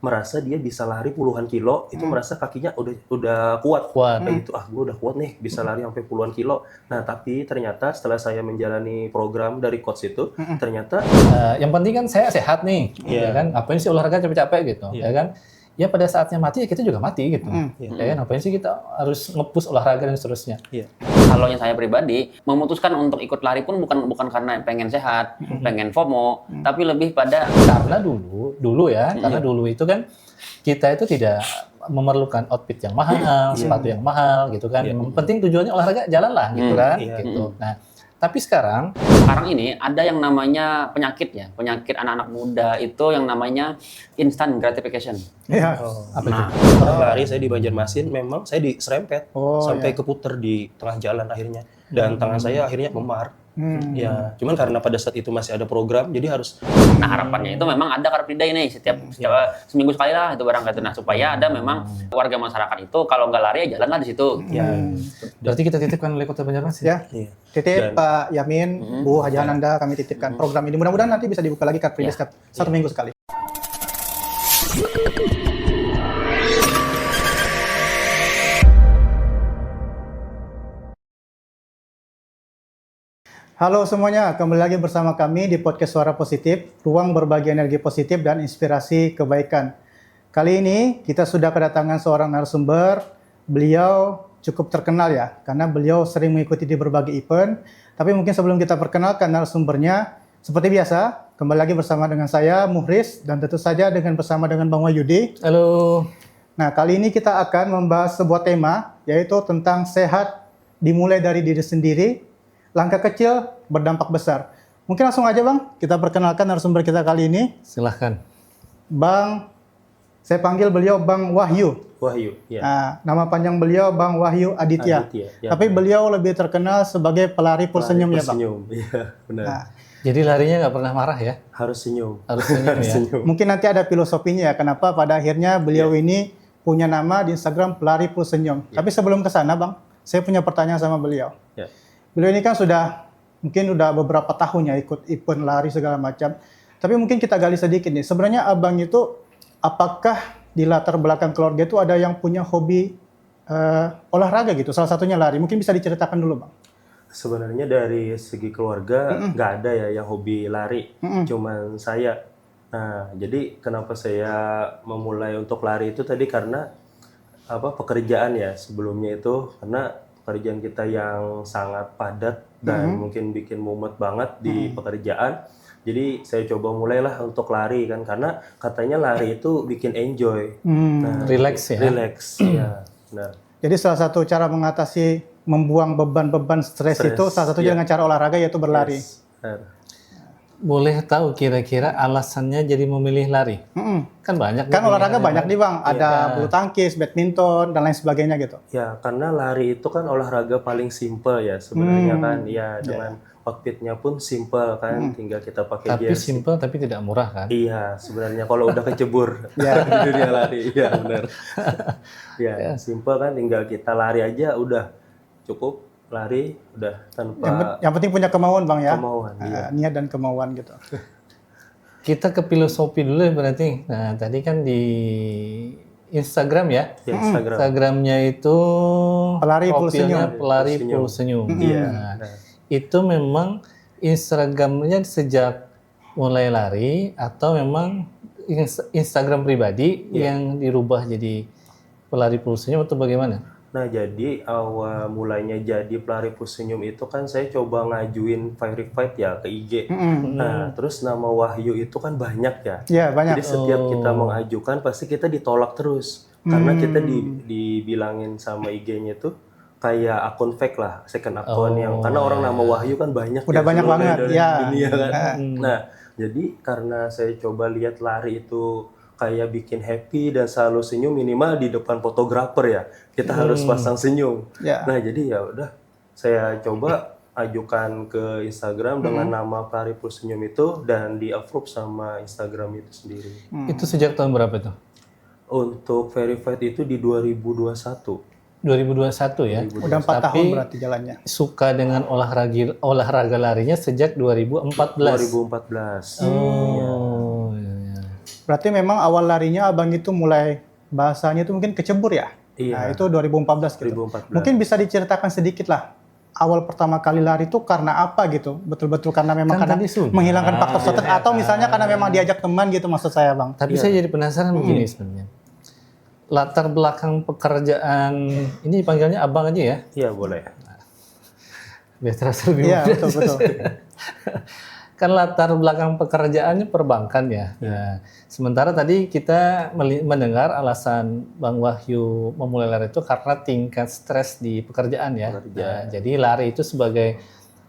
merasa dia bisa lari puluhan kilo, itu merasa kakinya udah kuat. Kayak gitu, gue udah kuat nih, bisa lari sampai puluhan kilo. Nah, tapi ternyata setelah saya menjalani program dari coach itu, ternyata yang penting kan saya sehat nih, ya kan? Ngapain sih olahraga capek-capek gitu, ya kan? Ya pada saatnya mati ya kita juga mati gitu, ya kan? Ngapain sih kita harus nge-push olahraga dan seterusnya? Kalau saya pribadi memutuskan untuk ikut lari pun bukan karena pengen sehat, pengen FOMO, tapi lebih pada karena dulu ya, karena dulu itu kan kita itu tidak memerlukan outfit yang mahal, sepatu yang mahal gitu kan. Yang penting tujuannya olahraga, jalan lah gitu kan. Gitu. Nah, tapi sekarang ini ada yang namanya penyakit anak-anak muda itu yang namanya instant gratification. apa itu? lari saya di Banjarmasin, memang saya diserempet sampai keputer di tengah jalan akhirnya, dan tangan saya akhirnya memar. Ya, cuman karena pada saat itu masih ada program, jadi harus. Nah, harapannya itu memang ada Car Free Day nih setiap seminggu sekali lah itu barang gitu. Nah, supaya ada memang warga masyarakat itu kalau nggak lari ya jalan lah di situ. Berarti kita titipkan oleh Kota Banjarmasin. Ya. Titip Pak Yamin, Bu Haji Ananda, kami titipkan program ini. Mudah-mudahan nanti bisa dibuka lagi Car Free Day setiap 1 minggu sekali. Halo semuanya, kembali lagi bersama kami di podcast Suara Positif, ruang berbagi energi positif dan inspirasi kebaikan. Kali ini kita sudah kedatangan seorang narasumber. Beliau cukup terkenal ya, karena beliau sering mengikuti di berbagai event. Tapi mungkin sebelum kita perkenalkan narasumbernya, seperti biasa, kembali lagi bersama dengan saya, Muhris, dan tentu saja bersama dengan Bang Wahyudi. Halo. Nah, kali ini kita akan membahas sebuah tema, yaitu tentang sehat dimulai dari diri sendiri, langkah kecil berdampak besar. Mungkin langsung aja Bang, kita perkenalkan narasumber kita kali ini. Silahkan. Bang, saya panggil beliau Bang Wahyu. Ya. Nah, nama panjang beliau Bang Wahyu Aditya. Ya, tapi beliau lebih terkenal sebagai pelari pulsenyum ya Bang? Iya, benar. Nah, jadi larinya nggak pernah marah ya? Harus senyum. Harus senyum ya? Mungkin nanti ada filosofinya ya, kenapa pada akhirnya beliau ini punya nama di Instagram pelari pulsenyum. Tapi sebelum ke sana Bang, saya punya pertanyaan sama beliau. Beliau ini kan mungkin udah beberapa tahun ya ikut event lari segala macam. Tapi mungkin kita gali sedikit nih. Sebenarnya Abang itu apakah di latar belakang keluarga itu ada yang punya hobi olahraga gitu? Salah satunya lari. Mungkin bisa diceritakan dulu Bang. Sebenarnya dari segi keluarga nggak ada ya yang hobi lari. Cuman saya. Nah, jadi kenapa saya memulai untuk lari itu tadi karena pekerjaan ya sebelumnya itu, karena pekerjaan kita yang sangat padat dan mungkin bikin mumet banget di pekerjaan. Jadi saya coba mulailah untuk lari kan, karena katanya lari itu bikin enjoy. Nah, relax ya? Relax, ya. Nah. Jadi salah satu cara mengatasi membuang beban-beban stres itu salah satunya dengan cara olahraga, yaitu berlari. Boleh tahu kira-kira alasannya jadi memilih lari? Kan banyak. Kan olahraga banyak nih Bang, ada bulu tangkis, badminton, dan lain sebagainya gitu. Ya, karena lari itu kan olahraga paling simple ya sebenarnya kan. Ya, dengan outfitnya pun simple kan, tinggal kita pakai jersey. Tapi simple tapi tidak murah kan? Iya, sebenarnya kalau udah kecebur di dunia lari, ya benar. Ya, simple kan, tinggal kita lari aja udah cukup. Lari udah tanpa yang penting punya kemauan Bang ya. Kemauan, niat dan kemauan gitu. Kita ke filosofi dulu ya berarti. Nah, tadi kan di Instagram ya. Instagramnya itu pelari pulsenyum. Pelari pulsenyum. Nah, itu memang Instagramnya sejak mulai lari atau memang Instagram pribadi yang dirubah jadi pelari pulsenyum atau bagaimana? Nah, jadi awal mulainya jadi pelari pulsenyum itu kan saya coba ngajuin verified ya ke IG. Nah, terus nama Wahyu itu kan banyak ya. Iya, banyak. Jadi setiap kita mengajukan pasti kita ditolak terus. Karena kita dibilangin sama IG-nya tuh kayak akun fake lah, second account yang karena orang nama Wahyu kan banyak. Udah banyak banget ya. Dunia kan. Nah, jadi karena saya coba lihat lari itu kayak bikin happy dan selalu senyum, minimal di depan fotografer ya kita harus pasang senyum. Nah, jadi ya udah saya coba ajukan ke Instagram dengan nama pelari pulsenyum itu dan di approve sama Instagram itu sendiri. Itu sejak tahun berapa tuh? Untuk verified itu di 2021. 2021 ya. Udah 4 tahun berarti jalannya. Suka dengan olahraga larinya sejak 2014. 2014. Berarti memang awal larinya abang itu mulai bahasanya itu mungkin kecebur ya? Iya. Nah, itu 2014 gitu. 2014. Mungkin bisa diceritakan sedikit lah. Awal pertama kali lari itu karena apa gitu? Betul-betul karena memang Kan karena tadi sudah. menghilangkan faktor stres atau misalnya karena memang diajak teman gitu maksud saya, Bang. Tapi saya jadi penasaran begini sebenarnya. Latar belakang pekerjaan ini panggilnya abang aja ya, Iya, boleh. biar terasa lebih Iya, muda. betul. Kan latar belakang pekerjaannya perbankan ya. Nah, sementara tadi kita mendengar alasan Bang Wahyu memulai lari itu karena tingkat stres di pekerjaan ya. Nah, jadi lari itu sebagai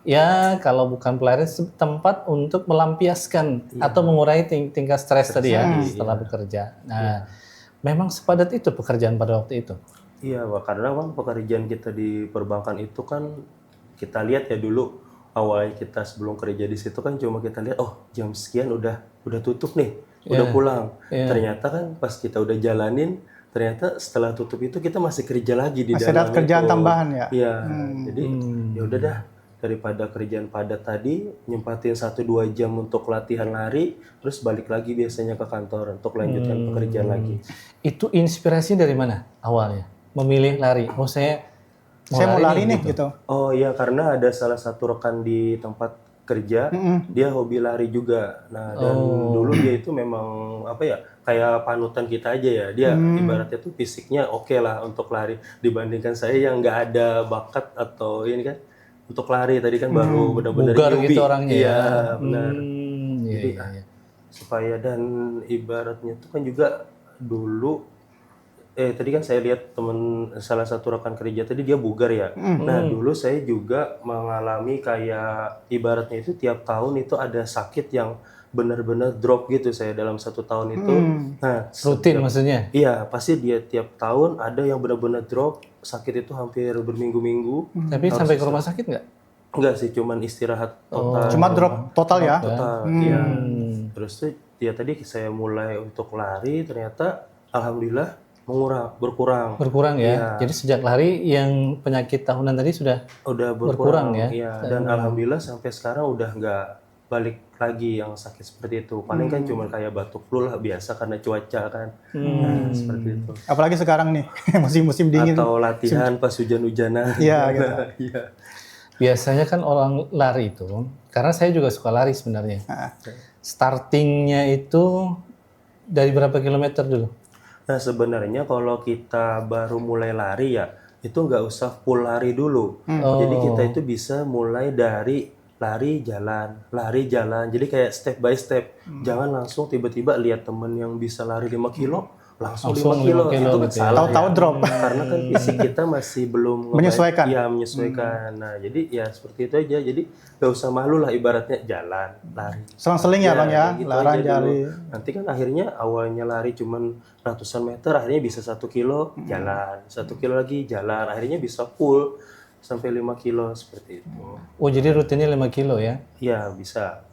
ya kalau bukan pelarian tempat untuk melampiaskan atau mengurangi tingkat stres tadi ya setelah bekerja. Nah, memang sepadat itu pekerjaan pada waktu itu. Iya, Pak, karena Bang pekerjaan kita di perbankan itu kan kita lihat ya dulu awalnya kita sebelum kerja di situ kan cuma kita lihat oh jam sekian udah tutup nih, udah pulang. Ternyata kan pas kita udah jalanin ternyata setelah tutup itu kita masih kerja lagi di Masih dalam ada kerjaan itu. tambahan ya? Iya, jadi ya udah dah daripada kerjaan padat tadi nyempatin 1-2 jam untuk latihan lari terus balik lagi biasanya ke kantor untuk lanjutkan pekerjaan lagi. Itu inspirasi dari mana awalnya? Memilih lari. Oh Saya mau lari nih gitu. Oh iya, karena ada salah satu rekan di tempat kerja, dia hobi lari juga. Nah, dan dulu dia itu memang apa ya, kayak panutan kita aja ya. Dia ibaratnya tuh fisiknya oke lah untuk lari dibandingkan saya yang nggak ada bakat atau ini kan untuk lari tadi kan baru benar-benar bugar newbie. gitu orangnya Iya, ya. benar. Iya, Jadi iya. supaya dan ibaratnya tuh kan juga dulu tadi kan saya lihat teman salah satu rekan kerja tadi dia bugar ya. Nah, dulu saya juga mengalami kayak ibaratnya itu tiap tahun itu ada sakit yang benar-benar drop gitu saya dalam 1 tahun itu. Nah, Rutin maksudnya? iya, pasti dia tiap tahun ada yang benar-benar drop, sakit itu hampir berminggu-minggu. Tapi sampai ke rumah sakit nggak? Enggak sih, cuman istirahat total. Cuma drop total ya? Total, iya. Terus tuh ya tadi saya mulai untuk lari ternyata alhamdulillah berkurang. Berkurang ya. Iya. Jadi sejak lari yang penyakit tahunan tadi sudah Udah berkurang ya? Iya, dan alhamdulillah sampai sekarang udah nggak balik lagi yang sakit seperti itu. Paling kan cuma kayak batuk flu lah biasa karena cuaca kan. Nah, seperti itu. Apalagi sekarang nih, musim dingin. Atau latihan pas hujan-hujanan. Iya, gitu. Iya. biasanya kan orang lari itu, karena saya juga suka lari sebenarnya. Startingnya itu dari berapa kilometer dulu? Nah, sebenarnya kalau kita baru mulai lari ya, itu nggak usah full lari dulu. Jadi kita itu bisa mulai dari lari jalan. Jadi kayak step by step. Jangan langsung tiba-tiba lihat temen yang bisa lari 5 kilo, langsung 5 kilo. Itu kan gitu ya. salah Tahu-tahu ya. drop. Karena kan fisik kita masih belum Menyesuaikan. Iya, menyesuaikan. Nah, jadi ya seperti itu aja. Jadi nggak usah malu lah ibaratnya jalan, lari. Selang-seling ya, Bang ya? Gitu Larang aja dulu. jari. Nanti kan akhirnya awalnya lari cuman ratusan meter, akhirnya bisa 1 kilo jalan, 1 kilo lagi jalan, akhirnya bisa full sampai 5 kilo seperti itu. Oh, jadi rutinnya 5 kilo ya? Iya, bisa.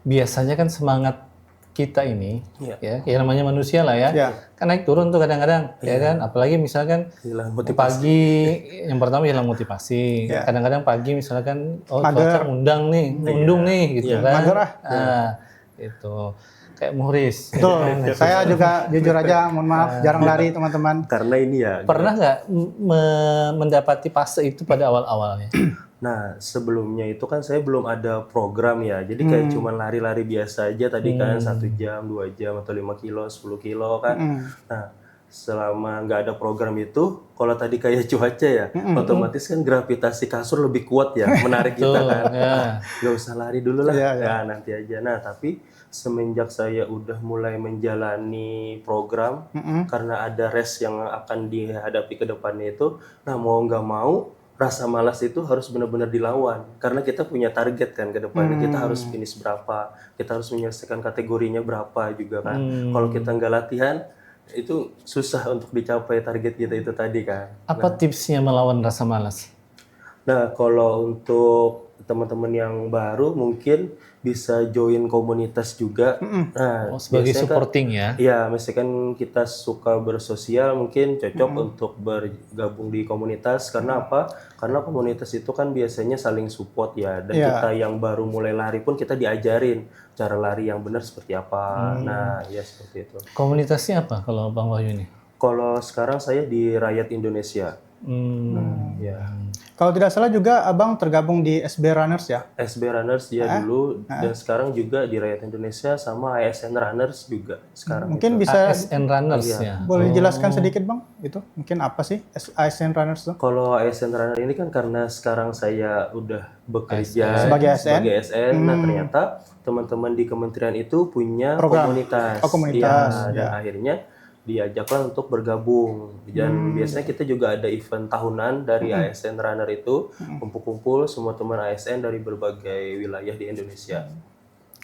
Biasanya kan semangat kita ini, Iya. ya namanya manusia lah ya, Iya. kan naik turun tuh kadang-kadang, ya kan? Apalagi misalkan Hilang motivasi. pagi, yang pertama hilang motivasi. Kadang-kadang pagi misalkan, oh cuaca undung nih, gitu kan? Mager ah. Nah, itu kayak Muhris. Betul. Saya juga jujur aja, mohon maaf, jarang lari teman-teman. Karena ini ya. Pernah nggak mendapati fase itu pada awal-awalnya? Nah, sebelumnya itu kan saya belum ada program ya. Jadi kayak cuman lari-lari biasa aja tadi kan 1 jam, 2 jam atau 5 kilo, 10 kilo kan. Nah, selama nggak ada program itu, kalau tadi kayak cuaca ya, otomatis kan gravitasi kasur lebih kuat ya, menarik kita kan. Nggak usah lari dulu lah, ya nanti aja. Nah, tapi semenjak saya udah mulai menjalani program, karena ada race yang akan dihadapi ke depannya itu, nah mau nggak mau, rasa malas itu harus benar-benar dilawan. Karena kita punya target kan ke depannya, kita harus finish berapa, kita harus menyelesaikan kategorinya berapa juga kan. Kalau kita nggak latihan, itu susah untuk dicapai target kita itu tadi kan. Apa tipsnya melawan rasa malas? Nah, kalau untuk teman-teman yang baru mungkin bisa join komunitas juga. Nah, Sebagai biasanya kan, supporting ya. iya, misalkan kita suka bersosial, mungkin cocok untuk bergabung di komunitas. Karena apa? Karena komunitas itu kan biasanya saling support ya. Dan kita yang baru mulai lari pun kita diajarin cara lari yang benar seperti apa. Nah, ya seperti itu. Komunitasnya apa kalau Bang Wahyu ini? Kalau sekarang saya di Rakyat Indonesia. Ya. Kalau tidak salah juga Abang tergabung di SB Runners ya? SB Runners ya dulu, dan sekarang juga di Rakyat Indonesia sama ASN Runners juga sekarang. Mungkin bisa ASN Runners ya. boleh jelaskan sedikit Bang, itu mungkin apa sih ASN Runners itu? Kalau ASN Runner ini kan karena sekarang saya udah bekerja Sebagai ASN? ASN, nah ternyata teman-teman di kementerian itu punya Program. komunitas. Oh, komunitas, Iya, dan akhirnya diajaklah untuk bergabung. Dan biasanya kita juga ada event tahunan dari ASN Runner itu, kumpul-kumpul semua teman ASN dari berbagai wilayah di Indonesia.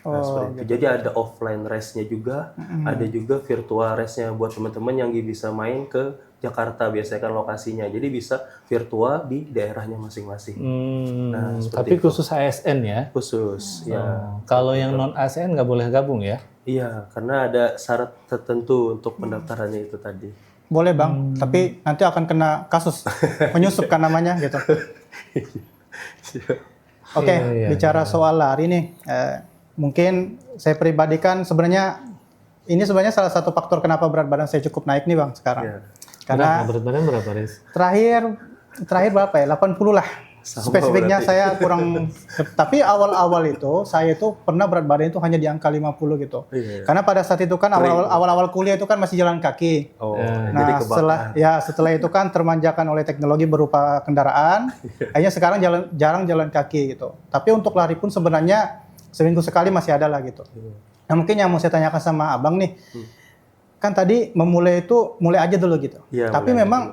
Nah, seperti itu. Jadi ada offline race-nya juga, ada juga virtual race-nya buat teman-teman yang bisa main ke Jakarta, biasanya kan lokasinya. Jadi bisa virtual di daerahnya masing-masing. Nah, Tapi khusus ASN ya. Khusus, ya. Kalau yang non ASN nggak boleh gabung ya? Iya, karena ada syarat tertentu untuk pendaftarannya itu tadi. Boleh Bang, tapi nanti akan kena kasus menyusupkan namanya gitu. Oke, bicara soal lari nih, mungkin saya pribadikan sebenarnya ini sebenarnya salah satu faktor kenapa berat badan saya cukup naik nih Bang sekarang. Iya. Karena Berat badan berapa, Riz? terakhir berapa ya? 80 lah. Spesifiknya berarti. saya kurang, tapi awal-awal itu saya itu pernah berat badan itu hanya di angka 50 gitu. Iya. Karena pada saat itu kan awal-awal kuliah itu kan masih jalan kaki. Oh, jadi Nah, kebakar. setelah itu kan termanjakan oleh teknologi berupa kendaraan. Akhirnya sekarang jarang jalan kaki gitu. Tapi untuk lari pun sebenarnya seminggu sekali masih ada lah gitu. Nah, mungkin yang mau saya tanyakan sama Abang nih, kan tadi memulai itu mulai aja dulu gitu. Iya, Tapi mulai memang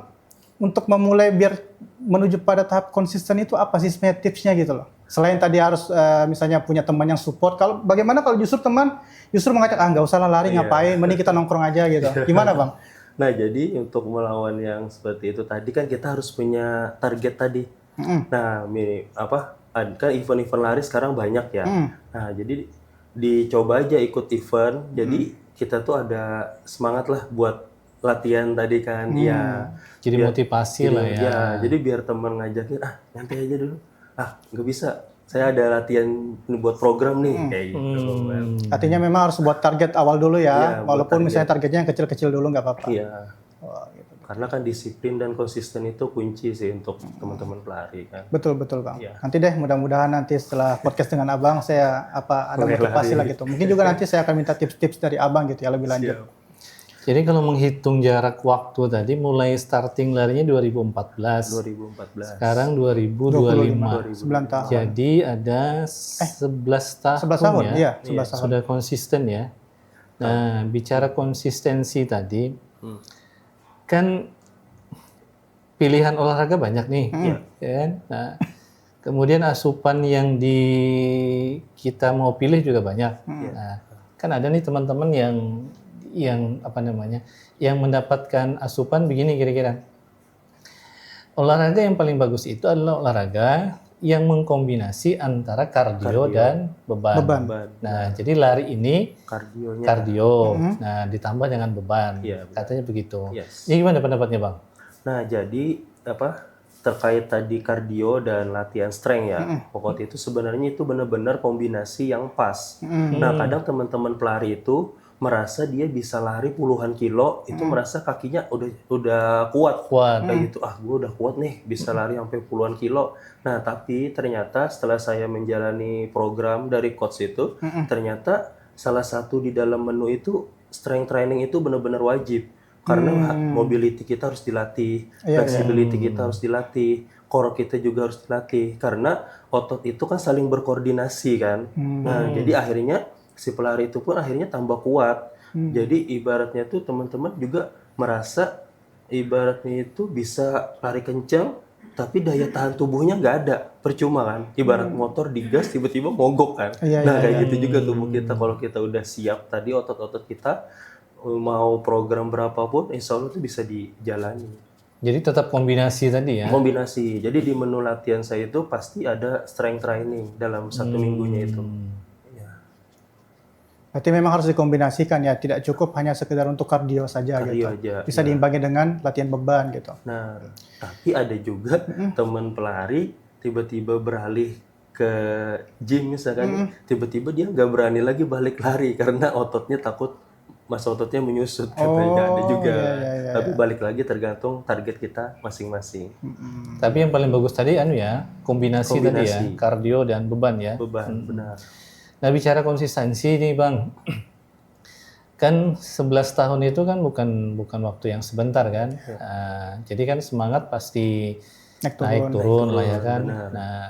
untuk memulai biar menuju pada tahap konsisten itu apa sih sebenarnya tipsnya gitu loh? Selain tadi harus misalnya punya teman yang support, kalau bagaimana kalau justru teman mengajak nggak usah lah lari, ngapain, mending kita nongkrong aja gitu. Gimana Bang? Nah, jadi untuk melawan yang seperti itu tadi kan kita harus punya target tadi. Nah, kan event-event lari sekarang banyak ya. Nah, jadi dicoba aja ikut event. Jadi kita tuh ada semangat lah buat latihan tadi kan. Ya. Jadi motivasi lah ya. Ya, jadi biar teman ngajakin, nyantai aja dulu. Nggak bisa. Saya ada latihan buat program nih, kayak gitu. Artinya memang harus buat target awal dulu ya, Iya, buat walaupun misalnya targetnya yang kecil-kecil dulu nggak apa-apa. Iya. Karena kan disiplin dan konsisten itu kunci sih untuk teman-teman pelari kan. Betul Bang. Iya. Nanti deh mudah-mudahan nanti setelah podcast dengan Abang saya ada motivasi lah gitu. Mungkin juga nanti saya akan minta tips-tips dari Abang gitu ya lebih lanjut. Jadi kalau menghitung jarak waktu tadi mulai starting larinya 2014. 2014. Sekarang 2025. 9 tahun. Jadi ada 11 tahun, 11 tahun, ya. iya, 11 tahun. Sudah konsisten ya. Nah, bicara konsistensi tadi, kan pilihan olahraga banyak nih, ya kan? Nah, kemudian asupan yang kita mau pilih juga banyak. Nah, kan ada nih teman-teman yang mendapatkan asupan begini kira-kira. Olahraga yang paling bagus itu adalah olahraga yang mengkombinasi antara kardio dan beban. Nah, jadi lari ini Kardionya. kardio, nah ditambah dengan beban. Iya, Katanya begitu. Yes. Ini gimana pendapatnya Bang? Nah, jadi terkait tadi kardio dan latihan strength ya. Pokoknya itu sebenarnya itu benar-benar kombinasi yang pas. Nah, kadang teman-teman pelari itu merasa dia bisa lari puluhan kilo, itu merasa kakinya udah kuat. Kayak gitu, gue udah kuat nih, bisa lari sampai puluhan kilo. Nah, tapi ternyata setelah saya menjalani program dari coach itu, ternyata salah satu di dalam menu itu strength training itu benar-benar wajib. Karena mobility kita harus dilatih, flexibility kita harus dilatih, core kita juga harus dilatih. Karena otot itu kan saling berkoordinasi kan. Nah, jadi akhirnya si pelari itu pun akhirnya tambah kuat. Jadi ibaratnya tuh teman-teman juga merasa ibaratnya itu bisa lari kencang, tapi daya tahan tubuhnya nggak ada, percuma kan. Ibarat motor digas tiba-tiba mogok kan. Kayak gitu juga tubuh kita. Kalau kita udah siap tadi otot-otot kita mau program berapapun, insya Allah itu bisa dijalani. Jadi tetap kombinasi tadi ya? Kombinasi. Jadi di menu latihan saya itu pasti ada strength training dalam satu minggunya itu. Ya. Berarti memang harus dikombinasikan ya, tidak cukup hanya sekedar untuk kardio saja Kardio gitu. aja, Bisa diimbangi dengan latihan beban gitu. Nah, tapi ada juga teman pelari tiba-tiba beralih ke gym misalkan, tiba-tiba dia nggak berani lagi balik lari karena ototnya takut masa ototnya menyusut katanya, ada juga. iya, Tapi balik lagi tergantung target kita masing-masing. Tapi yang paling bagus tadi kombinasi tadi ya, kardio dan beban ya. Beban, benar. Nah, bicara konsistensi nih Bang, kan 11 tahun itu kan bukan waktu yang sebentar kan. Jadi kan semangat pasti naik turun lah ya kan. Benar. Nah,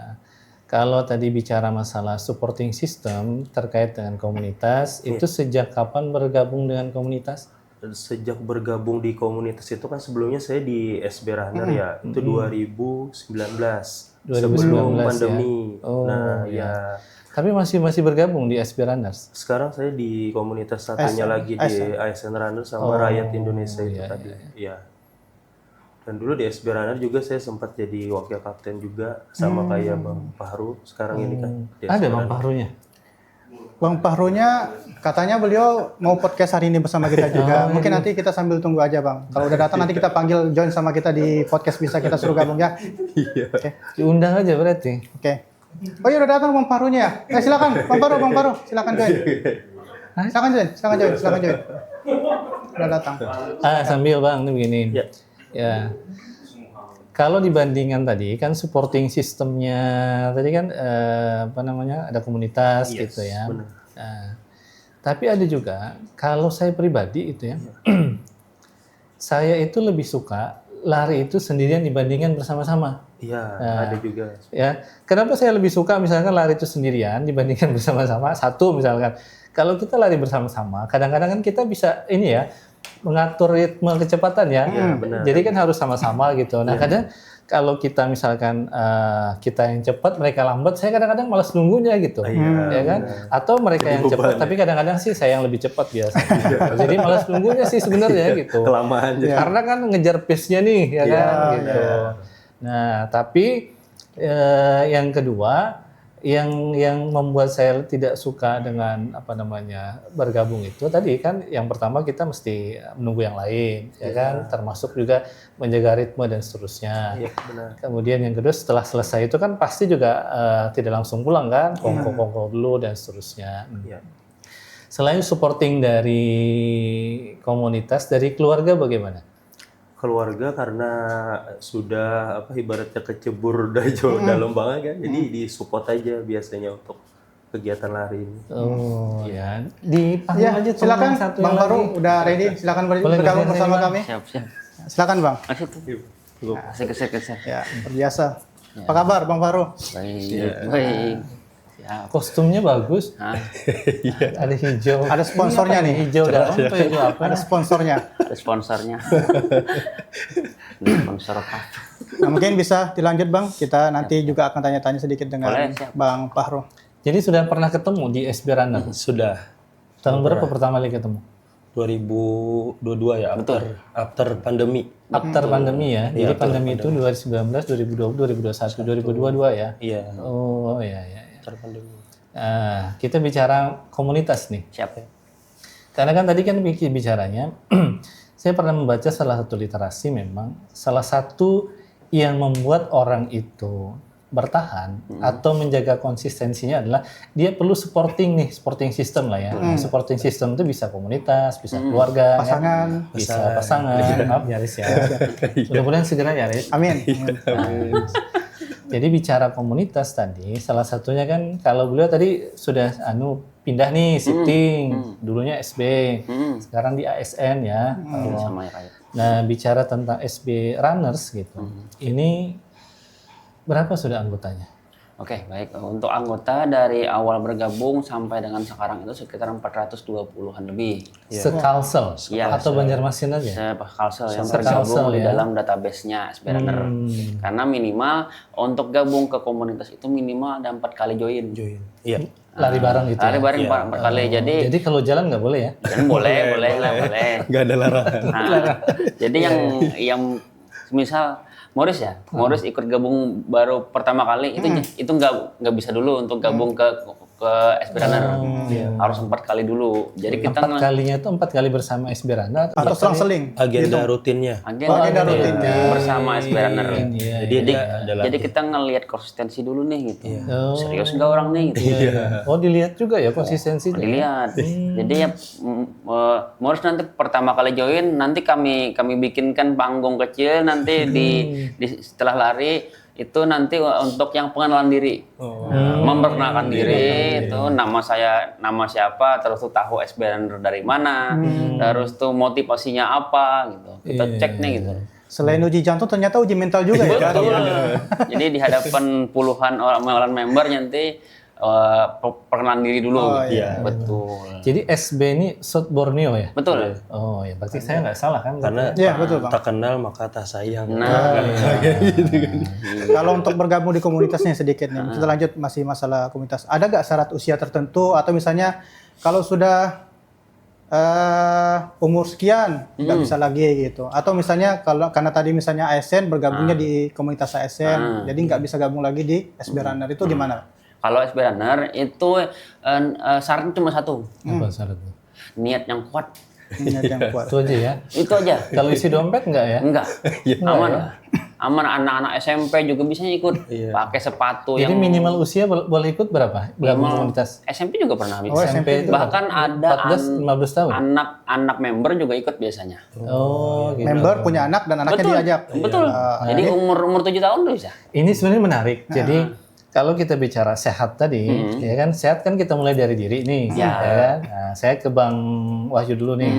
kalau tadi bicara masalah supporting system terkait dengan komunitas, itu sejak kapan bergabung dengan komunitas? Sejak bergabung di komunitas itu kan sebelumnya saya di SB Runner ya, itu 2019, sebelum pandemi. Nah, ya. Tapi masih bergabung di SB Runners. Sekarang saya di komunitas satunya lagi di ASN Runner sama Rakyat Indonesia itu tadi. Iya. Dan dulu di SB Runner juga saya sempat jadi wakil kapten juga sama kayak Bang Fahru sekarang ini kan. di Ada SB Bang Runner. Fahrunya? Bang Fahrunya katanya beliau mau podcast hari ini bersama kita juga. Mungkin nanti kita sambil tunggu aja Bang. Kalau udah datang nanti kita panggil join sama kita di podcast, bisa kita suruh gabung ya. Iya. Oke. Diundang aja berarti. Oke. Oh iya udah datang Bang Fahrunya ya. Silakan Bang Fahru, silakan join. Silakan join. Udah datang. Sambil Bang, ini begini. Ya. Ya. Kalau dibandingkan tadi kan supporting sistemnya tadi kan ada komunitas gitu ya. benar. Nah, tapi ada juga kalau saya pribadi itu ya, saya itu lebih suka lari itu sendirian dibandingkan bersama-sama. Iya, ada juga. Ya, kenapa saya lebih suka misalkan lari itu sendirian dibandingkan bersama-sama? Satu misalkan, kalau kita lari bersama-sama, kadang-kadang kan kita bisa ini ya mengatur ritme kecepatan ya. benar. Jadi kan harus sama-sama gitu. Nah, kadang kalau kita misalkan kita yang cepat, mereka lambat, saya kadang-kadang malas nunggunya gitu, ya kan? Atau mereka yang cepat, tapi kadang-kadang sih saya yang lebih cepat biasanya. Jadi malas nunggunya sih sebenarnya gitu. Kelamaan ya. Karena kan ngejar pace-nya nih, ya kan? Gitu. Nah, tapi yang kedua, yang membuat saya tidak suka dengan bergabung itu tadi kan, yang pertama kita mesti menunggu yang lain, ya kan? Termasuk juga menjaga ritme dan seterusnya. Iya, benar. Kemudian yang kedua, setelah selesai itu kan pasti juga tidak langsung pulang kan, kongko dulu dan seterusnya. Iya. Selain supporting dari komunitas, dari keluarga bagaimana? Keluarga karena sudah ibaratnya kecebur dari jauh dalam banget kan, jadi disupport aja biasanya untuk kegiatan lari ini. Oh ya, dipanggil Ya, aja silakan satu Bang yang Fahru lagi. udah ready, silakan Boleh bergabung nggak, bersama Bang? kami. Siap. Silakan Bang. Masuk. Keser. Ya, biasa. Apa kabar Bang Fahru? Baik. Ya. Kostumnya bagus, Nah, ada hijau. Ada sponsornya nih. Hijau dalam atau hijau apa? Ada sponsornya. ada sponsornya. Sponsor apa? Nah, mungkin bisa dilanjut Bang. Kita nanti juga akan tanya-tanya sedikit dengan Boleh, siap. Bang Fahru. Jadi sudah pernah ketemu di SB Runner? Sudah Tahun berapa pertama kali ketemu? 2022 ya, after pandemi. After pandemi ya. Jadi pandemi itu 2019, 2020, 2021, 2022 ya. Iya, Oh ya. after pandemi. Nah, kita bicara komunitas nih. Siap. Karena kan tadi kan bicaranya, saya pernah membaca salah satu literasi memang, salah satu yang membuat orang itu bertahan atau menjaga konsistensinya adalah dia perlu supporting system lah ya. Supporting system itu bisa komunitas, bisa keluarga, Pasangan. ya, bisa pasangan. Maaf Yaris ya. Mudah-mudahan segera Yaris. Amin. Jadi bicara komunitas tadi, salah satunya kan kalau beliau tadi sudah pindah nih shifting, dulunya SB, sekarang di ASN ya. Sama ya. Nah bicara tentang SB Runners gitu, ini berapa sudah anggotanya? Oke, baik. Untuk anggota dari awal bergabung sampai dengan sekarang itu sekitar 420-an lebih. Sekalsel Iya, atau Banjarmasin aja? Saya Kalsel yang Sekalsel tergabung di ya. dalam database-nya SB Runner. Karena minimal untuk gabung ke komunitas itu minimal ada 4 kali join. Iya. Lari bareng gitu Lari ya? bareng 4 kali. Jadi Jadi kalau jalan nggak boleh ya? kan boleh lah, boleh. Nggak ada larangan. Nah, jadi yang misal Morris Morris ikut gabung baru pertama kali itu nggak bisa dulu untuk gabung ke ke SB Runner. Harus 4 kali dulu. Jadi kita 4 kalinya itu 4 kali bersama SB Runner Atau selang-seling. Agenda rutinnya. agenda rutinnya. bersama SB Runner. Jadi Kita ngelihat konsistensi dulu nih gitu. Oh. Serius nggak orang nih gitu. Oh, dilihat juga ya konsistensi. Dilihat. Jadi ya Morris nanti pertama kali join nanti kami bikinkan panggung kecil nanti di setelah lari itu nanti untuk yang pengenalan diri, memperkenalkan diri itu nama siapa, terus tuh tahu SB Runner dari mana, terus tuh motivasinya apa gitu, kita cek nih gitu. Selain uji jantung ternyata uji mental juga ya. Betul. Jadi di hadapan puluhan orang member nanti perkenalan diri dulu. Betul. Jadi SB ini South Borneo ya? Betul. Oh ya, berarti saya nggak salah kan? Karena Betul, Bang. tak kenal maka tak sayang. Kalau untuk bergabung di komunitasnya sedikit nih, kita lanjut masih masalah komunitas. Ada nggak syarat usia tertentu atau misalnya kalau sudah umur sekian nggak bisa lagi gitu? Atau misalnya karena tadi misalnya ASN bergabungnya di komunitas ASN, jadi nggak bisa gabung lagi di SB Runner itu gimana? Kalau SB Runner itu syaratnya cuma satu, Apa syaratnya? niat yang kuat. Niat yang kuat. Itu aja ya. Itu aja. Kalau isi dompet nggak ya? Enggak. Aman. Aman, anak-anak SMP juga bisa ikut. Pakai sepatu Jadi yang minimal usia boleh ikut berapa? Gabung komunitas? SMP juga pernah bisa. Oh, SMP itu Bahkan ada 14, 15 tahun? anak member juga ikut biasanya. Oh, gitu. Member punya anak dan anaknya diajak. Betul. Jadi umur 7 tahun tuh bisa. Ini sebenarnya menarik. Jadi kalau kita bicara sehat tadi, ya kan sehat kan kita mulai dari diri nih, ya kan. Nah, saya ke Bang Wahyu dulu nih.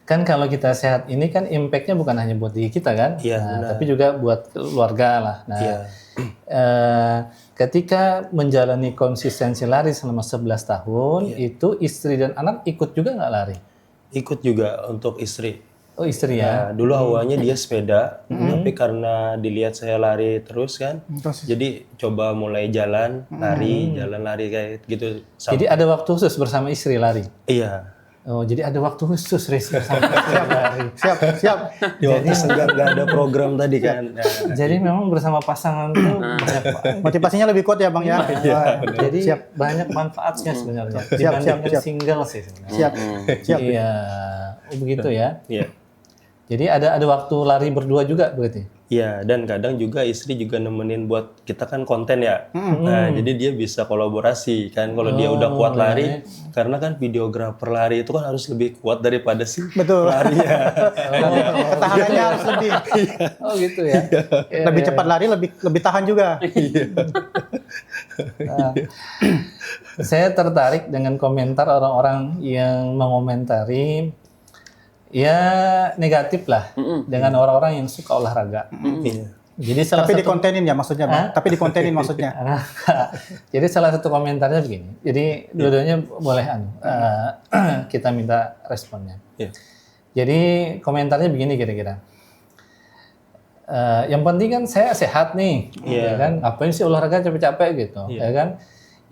Kan kalau kita sehat ini kan impact-nya bukan hanya buat diri kita kan, tapi juga buat keluarga lah. Nah, ketika menjalani konsistensi lari selama 11 tahun, itu istri dan anak ikut juga nggak lari? Ikut juga untuk istri. Oh, istri ya. Nah, dulu awalnya dia sepeda, tapi karena dilihat saya lari terus kan, jadi coba mulai jalan lari kayak gitu. Jadi ada waktu khusus bersama istri lari? Iya. Oh, jadi ada waktu khusus bersama istri lari. Siap. Di waktu senggang nggak ada program tadi kan. Nah, Jadi memang bersama pasangan tuh banyak, Motivasinya lebih kuat ya Bang ya. jadi banyak manfaatnya sebenarnya dibandingkan single sih sebenarnya. Siap. Iya, oh, begitu ya. iya. Jadi ada waktu lari berdua juga berarti. Iya, dan kadang juga istri juga nemenin buat kita kan konten ya. Nah, jadi dia bisa kolaborasi kan kalau dia udah kuat lari, karena kan videografer lari itu kan harus lebih kuat daripada si pelarinya. Tahanannya harus lebih. Oh gitu ya. Lebih cepat lari, lebih tahan juga. Saya tertarik dengan komentar orang-orang yang mengomentari ya negatif lah dengan orang-orang yang suka olahraga. Jadi Tapi dikontenin ya maksudnya Bang. Tapi dikontenin maksudnya. Jadi salah satu komentarnya begini. Jadi dua-duanya boleh kita minta responnya. Jadi komentarnya begini kira-kira. Yang penting kan saya sehat nih, ya kan? Ngapain sih olahraga capek-capek gitu, ya kan?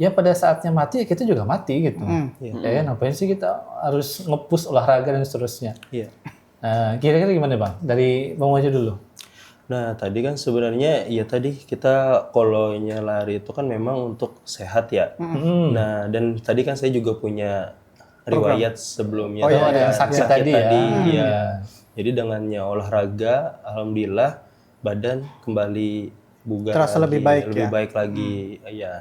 Ya pada saatnya mati ya kita juga mati gitu, ya kan? Ngapain sih kita harus nge-push olahraga dan seterusnya? Kira-kira gimana Bang? Dari Bang Wajah dulu. Nah, tadi kan sebenarnya ya tadi kita kalau lari itu kan memang untuk sehat ya. Nah, dan tadi kan saya juga punya riwayat sebelumnya. Oh ada sakit tadi ya. Iya. Jadi dengannya olahraga, alhamdulillah badan kembali bugar. Terasa lagi, lebih baik lebih ya. baik lagi, ya.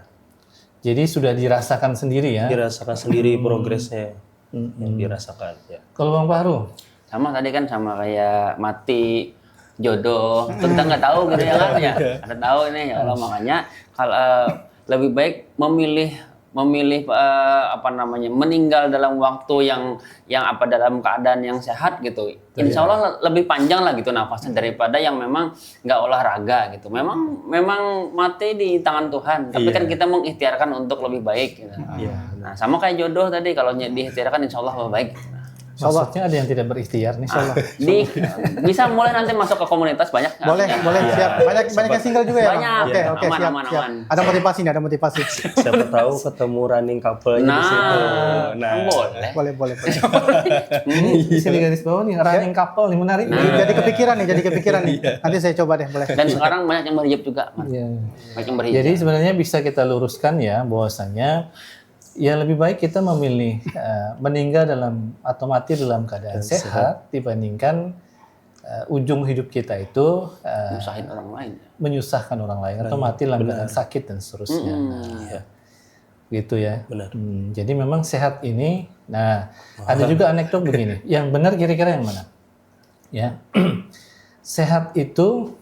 Jadi sudah dirasakan sendiri ya? Dirasakan sendiri progresnya yang dirasakan. Ya. Kalau Bang Fahru? Sama tadi kan sama kayak mati, jodoh, kita nggak tahu gitu ya kan ya. Ada tahu ini ya Allah, makanya kalau lebih baik memilih meninggal dalam waktu yang dalam keadaan yang sehat gitu. Insya Allah lebih panjang lah gitu nafasnya daripada yang memang nggak olahraga gitu. Memang mati di tangan Tuhan, tapi kan kita mengikhtiarkan untuk lebih baik gitu. Nah, sama kayak jodoh tadi kalau diikhtiarkan insya Allah lebih baik gitu. Maksudnya ada yang tidak berikhtiar nih. Bisa mulai nanti masuk ke komunitas banyak. Boleh, siap. Banyak yang single juga ya, Bang? Banyak. Oke, Aman, siap, aman, siap. aman. Ada motivasi nih, ada motivasi. Siapa tahu ketemu running couple-nya di situ. Nah, boleh. boleh. Bisa digaris bawah nih, running couple nih menarik. Jadi kepikiran nih. Nanti saya coba deh, boleh. Dan sekarang banyak yang berhijab juga. Iya. Banyak yang berhijab. Jadi sebenarnya bisa kita luruskan ya bahwasanya ya lebih baik kita memilih meninggal atau mati dalam keadaan sehat dibandingkan ujung hidup kita itu Usahain orang lain. menyusahkan orang lain atau mati dalam keadaan sakit dan seterusnya. Nah, gitu ya. Benar. Jadi memang sehat ini, nah ada juga anekdot begini, yang benar kira-kira yang mana? Ya, sehat itu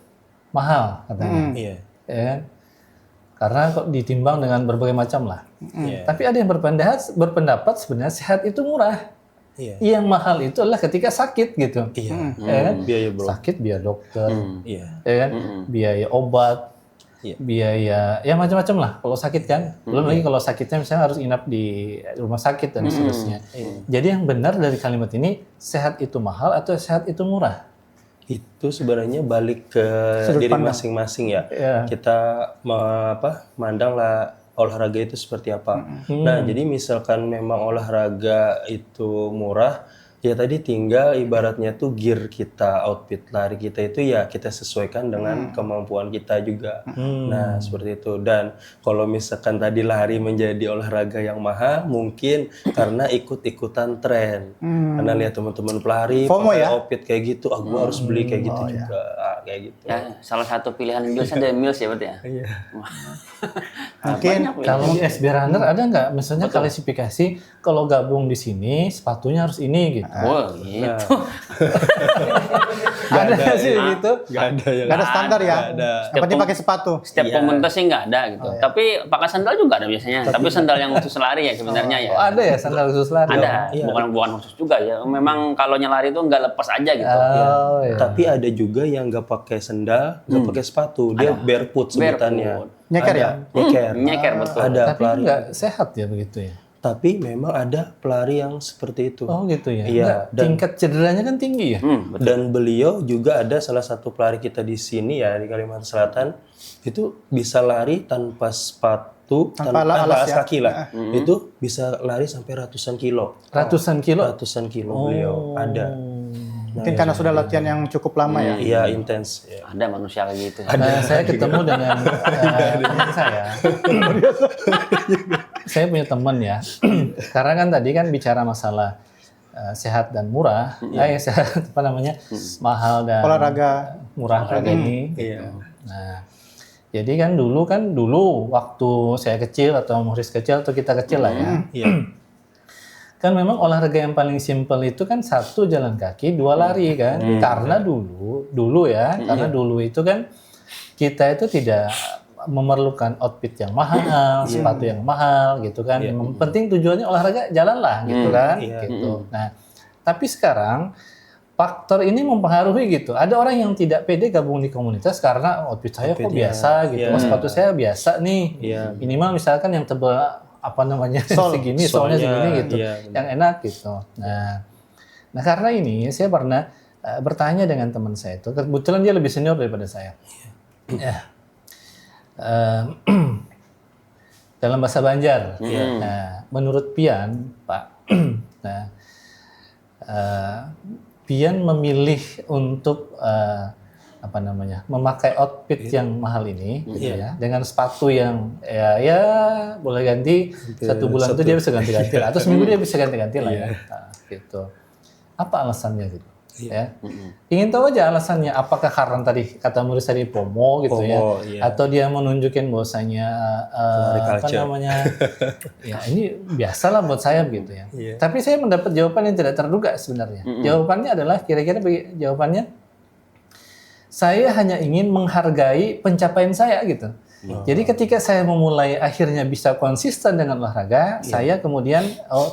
mahal katanya. Iya. Ya kan? Karena kok ditimbang dengan berbagai macam lah. Iya. Tapi ada yang berpendapat sebenarnya sehat itu murah. Iya. Yang mahal itu adalah ketika sakit gitu. Iya. Ya kan? Biaya bro. Sakit biaya dokter, Iya. ya kan? Biaya obat, Iya. biaya ya macam-macam lah. Kalau sakit kan, belum lagi kalau sakitnya misalnya harus inap di rumah sakit dan seterusnya. Jadi yang benar dari kalimat ini, sehat itu mahal atau sehat itu murah? Itu sebenarnya balik ke Sudut diri pandang. masing-masing ya. Ya. Kita mandang lah olahraga itu seperti apa. Nah, jadi misalkan memang olahraga itu murah, ya tadi tinggal ibaratnya tuh gear kita, outfit lari kita itu ya kita sesuaikan dengan kemampuan kita juga. Nah, seperti itu. Dan kalau misalkan tadi lari menjadi olahraga yang mahal, mungkin karena ikut-ikutan tren. Karena lihat teman-teman pelari FOMO pakai ya? outfit kayak gitu, gua harus beli kayak gitu juga. Kayak gitu. Ya, salah satu pilihan Mills ada Mills ya berarti ya. Iya. Mungkin Kalau di SB Runner ada nggak misalnya klasifikasi kalau gabung di sini sepatunya harus ini gitu. Wah, gitu. Ada nggak sih gitu? Gak ada yang nggak ada standar ya. ada. Yang penting pakai sepatu. Setiap komunitas sih nggak ada gitu. Tapi pakai sandal juga ada biasanya. Tapi sandal yang khusus lari ya sebenarnya ya. Oh, ada ya sandal khusus lari? Ada, bukan khusus juga ya. Memang kalau nyelari itu nggak lepas aja gitu. Oh, ya. Tapi ada juga yang nggak pakai sendal, nggak pakai sepatu, dia barefoot sebutannya. Barefoot. Nyeker ya? Nyeker. Nyeker betul. Ada Tapi pelari. nggak sehat ya begitu ya? Tapi memang ada pelari yang seperti itu. Oh gitu ya? Iya, Nggak, tingkat cederanya kan tinggi ya? Dan beliau juga ada salah satu pelari kita di sini ya di Kalimantan Selatan itu bisa lari tanpa sepatu, Tanpa tanpa alas alas ya. kaki lah. Itu bisa lari sampai ratusan kilo. Ratusan kilo? Ratusan kilo beliau ada. Mungkin karena sudah latihan yang cukup lama ya. Iya intens. Ya. Ada manusia kayak gitu. Nah, saya ketemu dengan teman saya. Saya punya teman ya. Karena kan tadi kan bicara masalah sehat dan murah. Sehat apa namanya? Mahal dan Olahraga. murah harga ini. Iya. Nah, jadi kan dulu waktu saya kecil atau Muhriz kecil atau kita kecil lah ya. Iya. Kan memang olahraga yang paling simpel itu kan satu jalan kaki, dua lari kan. Karena dulu ya, karena dulu itu kan kita itu tidak memerlukan outfit yang mahal, sepatu yang mahal gitu kan. Yang penting tujuannya olahraga jalan lah gitu kan. Gitu. Nah, tapi sekarang faktor ini mempengaruhi gitu. Ada orang yang tidak pede gabung di komunitas karena outfit saya kok biasa gitu. Oh, sepatu saya biasa nih. Minimal misalkan yang tebal apa namanya segini, soalnya segini gitu, yang enak gitu. Nah karena ini saya pernah bertanya dengan teman saya itu, kebetulan dia lebih senior daripada saya. Dalam bahasa Banjar. Nah, menurut Pian, Pak, nah, Pian memilih untuk apa namanya memakai outfit yang mahal ini gitu ya dengan sepatu yang ya boleh ganti satu bulan itu dia bisa ganti-ganti lah, atau seminggu dia bisa ganti-ganti lah ya. Nah, gitu. Apa alasannya gitu ya? Ingin tahu aja alasannya, apakah karena tadi kata Muhriz tadi FOMO gitu ya, atau dia menunjukin bahwasanya apa namanya ya ini biasalah buat saya gitu ya. Tapi saya mendapat jawaban yang tidak terduga sebenarnya. Jawabannya adalah kira-kira jawabannya, saya hanya ingin menghargai pencapaian saya gitu. Jadi ketika saya memulai akhirnya bisa konsisten dengan olahraga, saya kemudian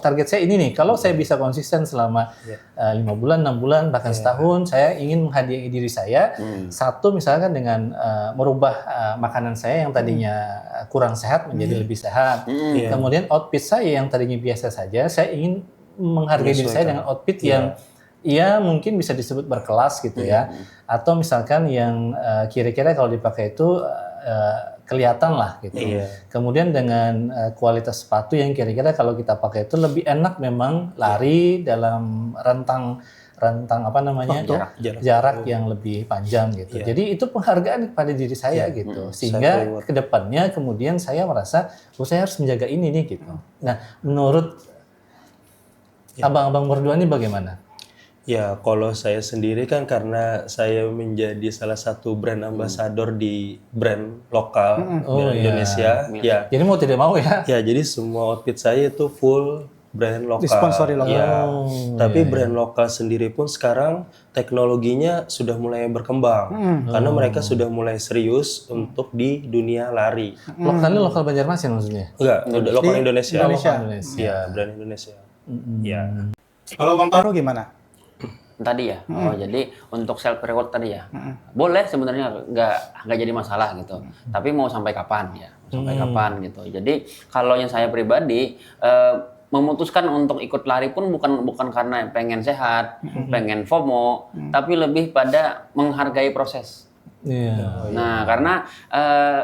target saya ini nih. Kalau saya bisa konsisten selama 5 bulan, 6 bulan, bahkan setahun, saya ingin menghadiahi diri saya. Satu misalkan dengan merubah makanan saya yang tadinya kurang sehat menjadi lebih sehat. Kemudian outfit saya yang tadinya biasa saja, saya ingin menghargai diri saya dengan outfit yang ya mungkin bisa disebut berkelas gitu ya, atau misalkan yang kira-kira kalau dipakai itu kelihatan lah gitu. Kemudian dengan kualitas sepatu yang kira-kira kalau kita pakai itu lebih enak memang lari dalam rentang apa namanya jarak yang lebih panjang gitu. Jadi itu penghargaan kepada diri saya gitu. Sehingga kedepannya kemudian saya merasa saya harus menjaga ini nih gitu. Nah, menurut abang-abang berdua ini bagaimana? Ya, kalau saya sendiri kan karena saya menjadi salah satu brand ambassador di brand lokal Indonesia. Ya. Jadi mau tidak mau ya? Ya, jadi semua outfit saya itu full brand lokal. Disponsori lokal. Ya. Tapi brand lokal sendiri pun sekarang teknologinya sudah mulai berkembang. Karena mereka sudah mulai serius untuk di dunia lari. Lokalnya lokal Banjarmasin maksudnya? Enggak, lokal Indonesia. Indonesia. Ya, brand Indonesia. Ya. Kalau Bang Paru gimana? Tadi ya, jadi untuk self reward tadi ya, boleh sebenarnya nggak jadi masalah gitu. Tapi mau sampai kapan ya, sampai kapan gitu. Jadi kalau yang saya pribadi memutuskan untuk ikut lari pun bukan karena pengen sehat, pengen FOMO, tapi lebih pada menghargai proses. Nah, karena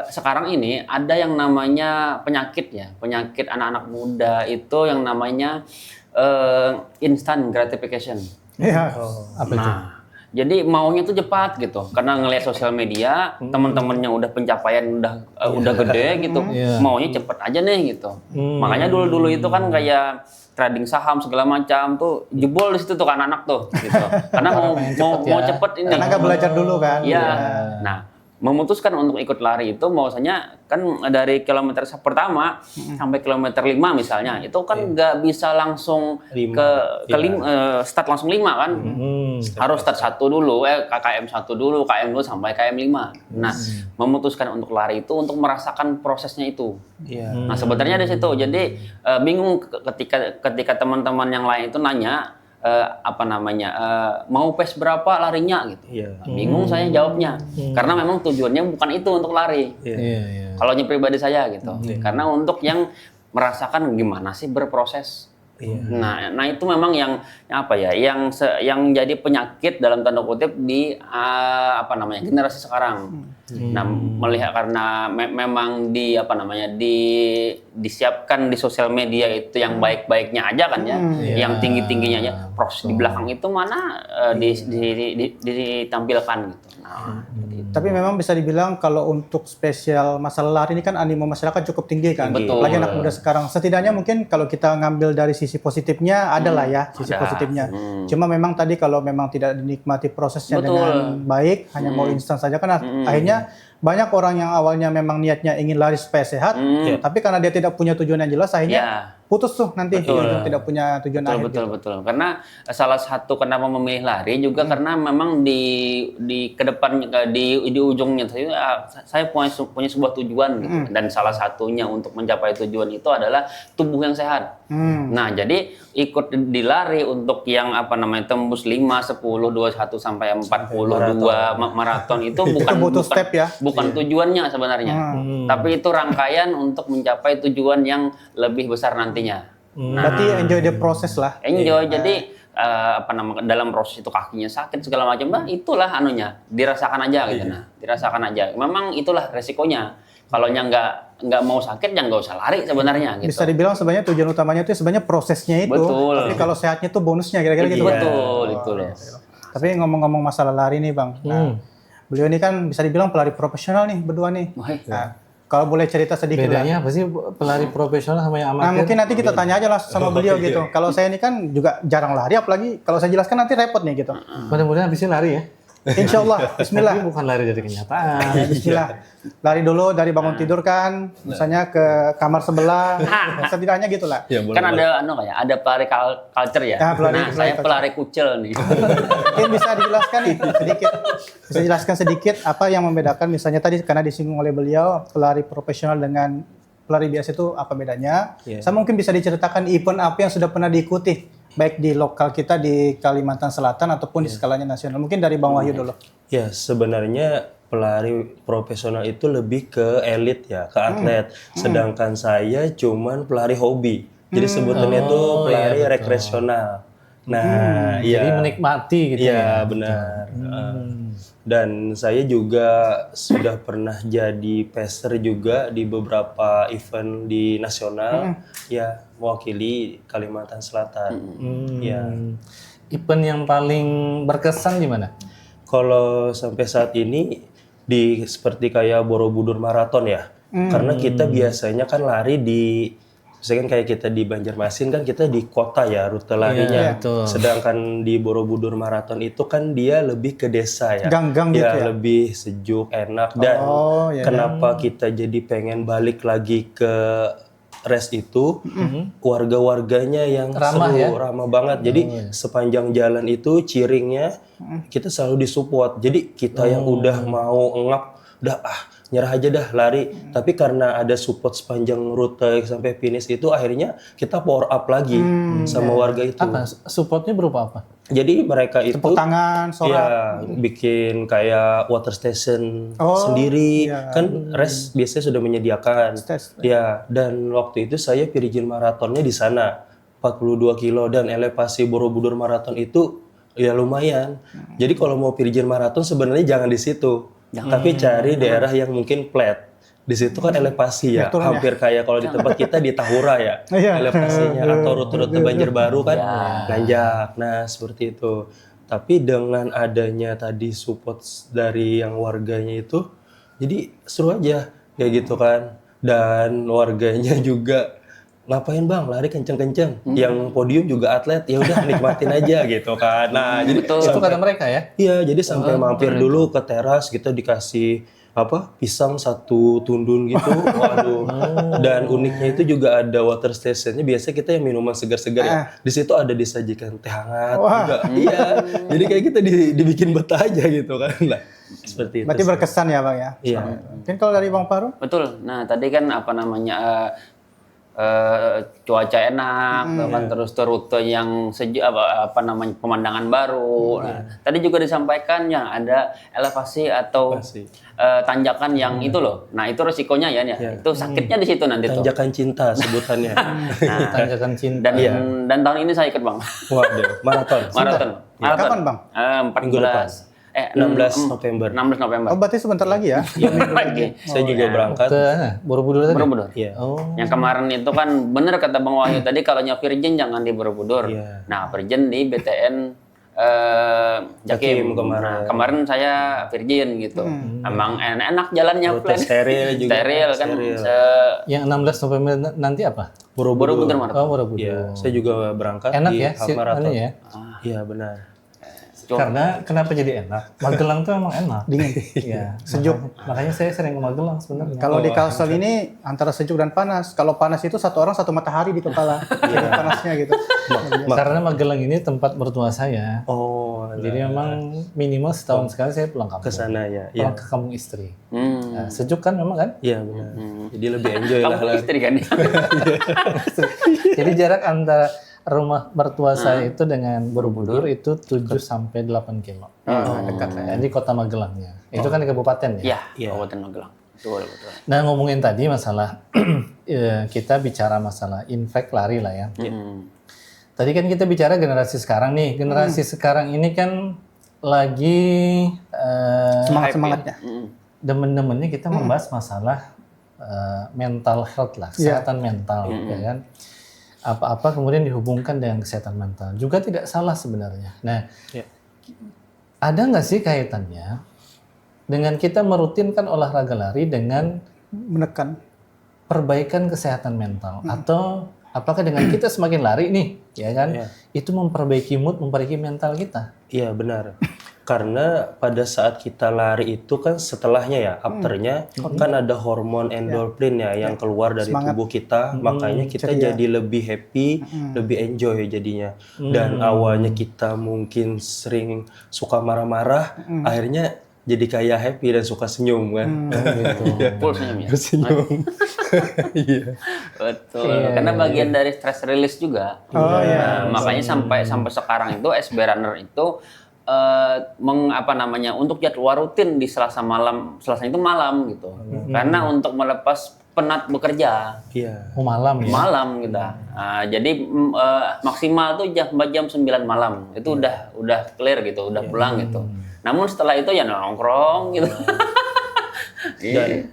sekarang ini ada yang namanya penyakit anak-anak muda itu yang namanya instant gratification. Iya. Apa itu? Jadi maunya tuh cepat gitu, karena ngelihat sosial media teman-temannya udah pencapaian udah gede gitu, maunya cepet aja nih gitu. Makanya dulu itu kan kayak trading saham segala macam tuh jebol di situ tuh kan anak tuh gitu, karena mau cepet ini. Karena nggak belajar dulu kan. Iya. Nah, memutuskan untuk ikut lari itu bahwasanya kan dari kilometer pertama sampai kilometer 5 misalnya itu kan nggak bisa langsung start langsung 5 kan, harus start 1 dulu, KM 1 dulu, KM 2 sampai KM 5. Nah, memutuskan untuk lari itu untuk merasakan prosesnya itu. Nah, sebenarnya di situ jadi bingung ketika teman-teman yang lain itu nanya mau pace berapa larinya gitu. Bingung saya jawabnya. Karena memang tujuannya bukan itu untuk lari. Kalau pribadi saya gitu. Karena untuk yang merasakan gimana sih berproses. Nah itu memang yang yang jadi penyakit dalam tanda kutip di generasi sekarang. Nah, melihat karena memang disiapkan di sosial media itu yang baik-baiknya aja kan ya, yang tinggi-tingginya aja, proses di belakang itu mana ditampilkan gitu. Nah, Tapi memang bisa dibilang kalau untuk spesial masalah lari ini kan animo masyarakat cukup tinggi kan. Betul. Apalagi anak muda sekarang. Setidaknya mungkin kalau kita ngambil dari sisi positifnya adalah ya sisi positifnya. Cuma memang tadi kalau memang tidak dinikmati prosesnya dengan baik, hanya mau instan saja kan akhirnya banyak orang yang awalnya memang niatnya ingin lari supaya sehat, tapi karena dia tidak punya tujuan yang jelas akhirnya putus tuh nanti tidak punya tujuan akhir. Betul. Karena salah satu kenapa memilih lari juga karena memang di ke depan di ujungnya saya punya sebuah tujuan gitu. Dan salah satunya untuk mencapai tujuan itu adalah tubuh yang sehat. Nah, jadi ikut di lari untuk yang tembus 5, 10, 21 sampai 42 maraton itu bukan tujuannya sebenarnya. Tapi itu rangkaian untuk mencapai tujuan yang lebih besar nantinya. Berarti enjoy the process lah. Enjoy. Jadi dalam proses itu kakinya sakit segala macam, itulah dirasakan aja gitu. Dirasakan aja. Memang itulah resikonya. Kalau nggak mau sakit, ya nggak usah lari sebenarnya. Gitu. Bisa dibilang sebenarnya tujuan utamanya itu sebenarnya prosesnya itu. Betul. Tapi kalau sehatnya itu bonusnya kira-kira gitu. Betul, itu loh. Tapi ngomong-ngomong masalah lari nih Bang. Nah, beliau ini kan bisa dibilang pelari profesional nih berdua nih. Nah, kalau boleh cerita sedikit bedanya apa sih pelari profesional sama yang amatir? Nah, mungkin nanti kita tanya aja lah sama beliau gitu. Kalau saya ini kan juga jarang lari, apalagi kalau saya jelaskan nanti repot nih gitu. Mudah-mudahan habisnya lari ya. Insya Allah, Bismillah. Tapi bukan lari dari kenyataan. Bismillah. Lari dulu dari bangun tidur kan, misalnya ke kamar sebelah, setidaknya gitulah. Kan ada ada pelari culture ya. Saya pelari kucel nih. Mungkin bisa dijelaskan nih sedikit. Bisa jelaskan sedikit apa yang membedakan misalnya tadi karena disinggung oleh beliau pelari profesional dengan pelari biasa itu apa bedanya? Sama mungkin bisa diceritakan event apa yang sudah pernah diikuti baik di lokal kita di Kalimantan Selatan ataupun di skalanya nasional. Mungkin dari Bang Wahyu dulu. Ya, sebenarnya pelari profesional itu lebih ke elit ya, ke atlet. Sedangkan saya cuman pelari hobi. Jadi sebutannya itu pelari rekreasional. Nah, Jadi menikmati gitu iya ya. benar. Dan saya juga sudah pernah jadi pacer juga di beberapa event di nasional, ya mewakili Kalimantan Selatan. Ya, Event yang paling berkesan di mana? kalau sampai saat ini di seperti kayak Borobudur Marathon ya, karena kita biasanya kan lari di misalkan kayak kita di Banjarmasin kan kita di kota ya rute larinya. betul. Sedangkan di Borobudur Marathon itu kan dia lebih ke desa ya. Gang-gang gitu ya? Lebih sejuk, enak dan kenapa kita jadi pengen balik lagi ke race itu warga-warganya yang Ramah seru, ya? ramah banget. Jadi sepanjang jalan itu ciringnya kita selalu disupport. Jadi kita yang udah mau ngap, udah nyerah aja dah lari. Tapi karena ada support sepanjang rute sampai finish itu akhirnya kita power up lagi sama warga itu. Apa? Supportnya berupa apa? Jadi mereka itu Tepuk tangan, sorak. ya bikin kayak water station sendiri. Kan race biasanya sudah menyediakan. Ya, dan waktu itu saya Virgin Marathonnya di sana 42 kilo dan elevasi Borobudur Marathon itu ya lumayan. Jadi kalau mau Virgin Marathon sebenarnya jangan di situ. Tapi cari daerah yang mungkin flat. Di situ kan elevasi ya, hampir kayak kalau di tempat kita di Tahura ya, elevasinya atau rute-rute Banjarbaru kan nanjak. Nah, seperti itu. Tapi dengan adanya tadi support dari yang warganya itu, jadi seru aja kayak gitu kan. Dan warganya juga ngapain bang lari kenceng-kenceng, yang podium juga atlet, ya udah nikmatin aja gitu kan. Nah jadi Itu kata mereka ya? iya, jadi sampai mampir dulu ke teras kita dikasih pisang satu tundun gitu. Waduh. Dan uniknya itu juga ada water stationnya. Biasanya kita yang minuman segar-segar ya. Di situ ada disajikan teh hangat juga. Iya. Jadi kayak kita dibikin betah aja gitu kan. Nah, seperti itu. Berarti berkesan ya Bang ya? Iya. Mungkin kalau dari Bang Faru? Betul. Nah, tadi kan cuaca enak, kan terus rute yang sejuk, pemandangan baru. Nah, tadi juga disampaikan yang ada elevasi atau tanjakan yang itu loh. Nah, itu resikonya ya. Itu sakitnya di situ nanti tuh. Tanjakan cinta sebutannya. Tanjakan cinta. Dan tahun ini saya ikut Bang. Waduh, maraton. Kapan Bang? 14. 16 November. 16 November. Oh berarti sebentar lagi ya? Lagi. Saya juga berangkat. Ke Borobudur tadi? Borobudur. Iya. Yang kemarin itu kan bener kata Bang Wahyu tadi kalau Virgin jangan di Borobudur. Iya. Nah, Virgin di BTN Jakim. kemarin. Nah, kemarin saya Virgin gitu. Emang enak jalannya Rute steril juga. Steril kan. Yang 16 November nanti apa? Borobudur Marathon. Oh, Borobudur. Iya, saya juga berangkat Enak di ya? half marathon. Ya? Iya, benar. Karena kenapa jadi enak? Magelang tuh emang enak. Dingin. Iya. Sejuk. Makanya saya sering ke Magelang sebenarnya. Kalau di Kalsel ini antara sejuk dan panas. Kalau panas itu satu orang satu matahari di kepala. Panasnya gitu. Karena Magelang ini tempat mertua saya. Oh, Jadi memang minimal setahun sekali saya pulang kampung. ke sana ya. Pulang ke kampung istri. Hmm. Nah, sejuk kan memang kan? Iya, benar. Jadi lebih enjoy lah. Kamu istri kan? Jadi jarak antara rumah mertua saya itu dengan Borobudur itu 7 sampai 8 kilo. Dekat ya. Di kota Magelangnya. Itu kan di kabupaten ya? Iya, Kabupaten Magelang. Betul. Nah, ngomongin tadi masalah kita bicara masalah infek lari lah ya. Tadi kan kita bicara generasi sekarang nih. Generasi sekarang ini kan lagi Semangat-semangatnya. demen-demennya kita membahas masalah mental health lah, kesehatan mental, ya kan. Apa-apa kemudian dihubungkan dengan kesehatan mental juga tidak salah sebenarnya. Nah, ada nggak sih kaitannya dengan kita merutinkan olahraga lari dengan Menekan. perbaikan kesehatan mental atau apakah dengan kita semakin lari nih, ya kan, itu memperbaiki mood, memperbaiki mental kita? Iya, benar. Karena pada saat kita lari itu kan setelahnya ya, afternya kan ada hormon endorfin ya yang keluar dari tubuh kita, makanya kita jadi lebih happy, lebih enjoy jadinya. Dan awalnya kita mungkin sering suka marah-marah, akhirnya jadi kayak happy dan suka senyum kan. Full senyum ya? Senyum. Iya. Betul. Karena bagian dari stress release juga. Makanya sampai sekarang itu SB Runner itu untuk jadwal rutin di Selasa itu malam gitu. Karena untuk melepas penat bekerja. Iya. Oh, malam ya. Malam kita. Nah, jadi maksimal tuh jam 9 malam. Itu udah clear gitu, udah pulang gitu. Namun setelah itu ya nongkrong gitu.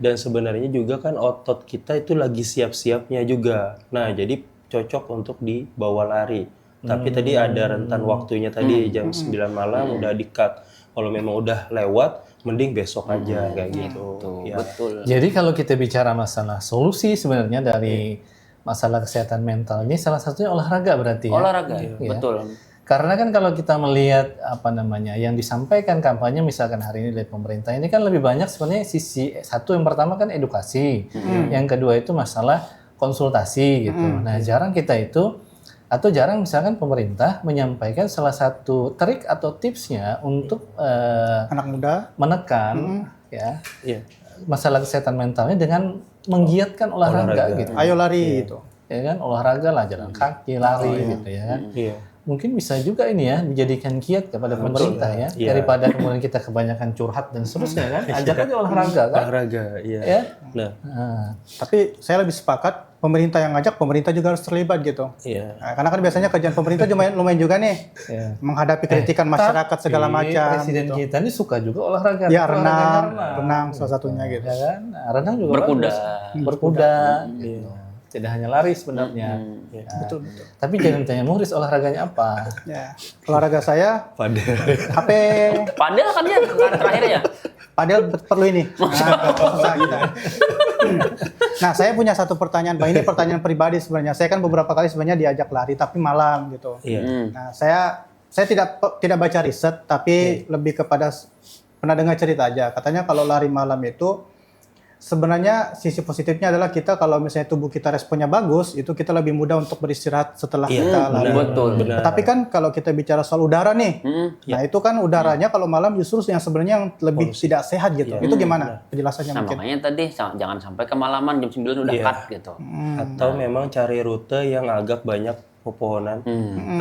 Dan sebenarnya juga kan otot kita itu lagi siap-siapnya juga. Nah, jadi cocok untuk dibawa lari. Tapi tadi ada rentan waktunya tadi jam 9 malam udah di-cut. Kalau memang udah lewat, mending besok aja kayak gitu. Tuh, Ya. betul. Jadi kalau kita bicara masalah solusi sebenarnya dari masalah kesehatan mental ini salah satunya olahraga berarti ya. Olahraga, Iya. betul. Karena kan kalau kita melihat yang disampaikan kampanye misalkan hari ini dari pemerintah ini kan lebih banyak sebenarnya sisi satu yang pertama kan edukasi, yang kedua itu masalah konsultasi gitu. Nah jarang kita itu atau jarang misalkan pemerintah menyampaikan salah satu trik atau tipsnya untuk Anak muda. menekan ya Iya. masalah kesehatan mentalnya dengan menggiatkan olahraga gitu. Ayo lari gitu. Ya kan olahraga lah jalan kaki, lari gitu ya kan. Iya. Mungkin bisa juga ini ya dijadikan kiat kepada pemerintah ya Iya. daripada kemudian kita kebanyakan curhat dan seterusnya kan. Ajak aja olahraga kan. Olahraga, iya. Ya. Nah, Nah, Tapi saya lebih sepakat pemerintah yang ngajak, pemerintah juga harus terlibat gitu. iya. Nah, karena kan biasanya kerjaan pemerintah lumayan juga nih ya. menghadapi kritikan masyarakat segala Tapi macam. Presiden gitu. kita ini suka juga olahraga. Ya Olahraganya renang salah satunya gitu. Ya kan? Nah, renang juga Berkuda. bagus. Berkuda. Gitu. Tidak hanya lari sebenarnya. Ya. Betul. Tapi jangan tanya Muhris olahraganya apa. Ya. Olahraga saya Pada. HP, Padahal kan ya terakhir ya. padahal perlu ini. Susah kita. Nah, saya punya satu pertanyaan, Bang. Ini pertanyaan pribadi sebenarnya. Saya kan beberapa kali sebenarnya diajak lari tapi malam gitu. Iya. Nah, saya tidak baca riset tapi lebih kepada pernah dengar cerita aja. Katanya kalau lari malam itu sebenarnya sisi positifnya adalah kita kalau misalnya tubuh kita responnya bagus, itu kita lebih mudah untuk beristirahat setelah kita lari. Betul. Benar. Tapi kan kalau kita bicara soal udara nih, nah itu kan udaranya kalau malam justru yang sebenarnya yang lebih tidak sehat gitu. Itu gimana penjelasannya Nah, mungkin? makanya tadi jangan sampai kemalaman jam 9 udah Iya. cut gitu. Atau memang cari rute yang agak banyak pepohonan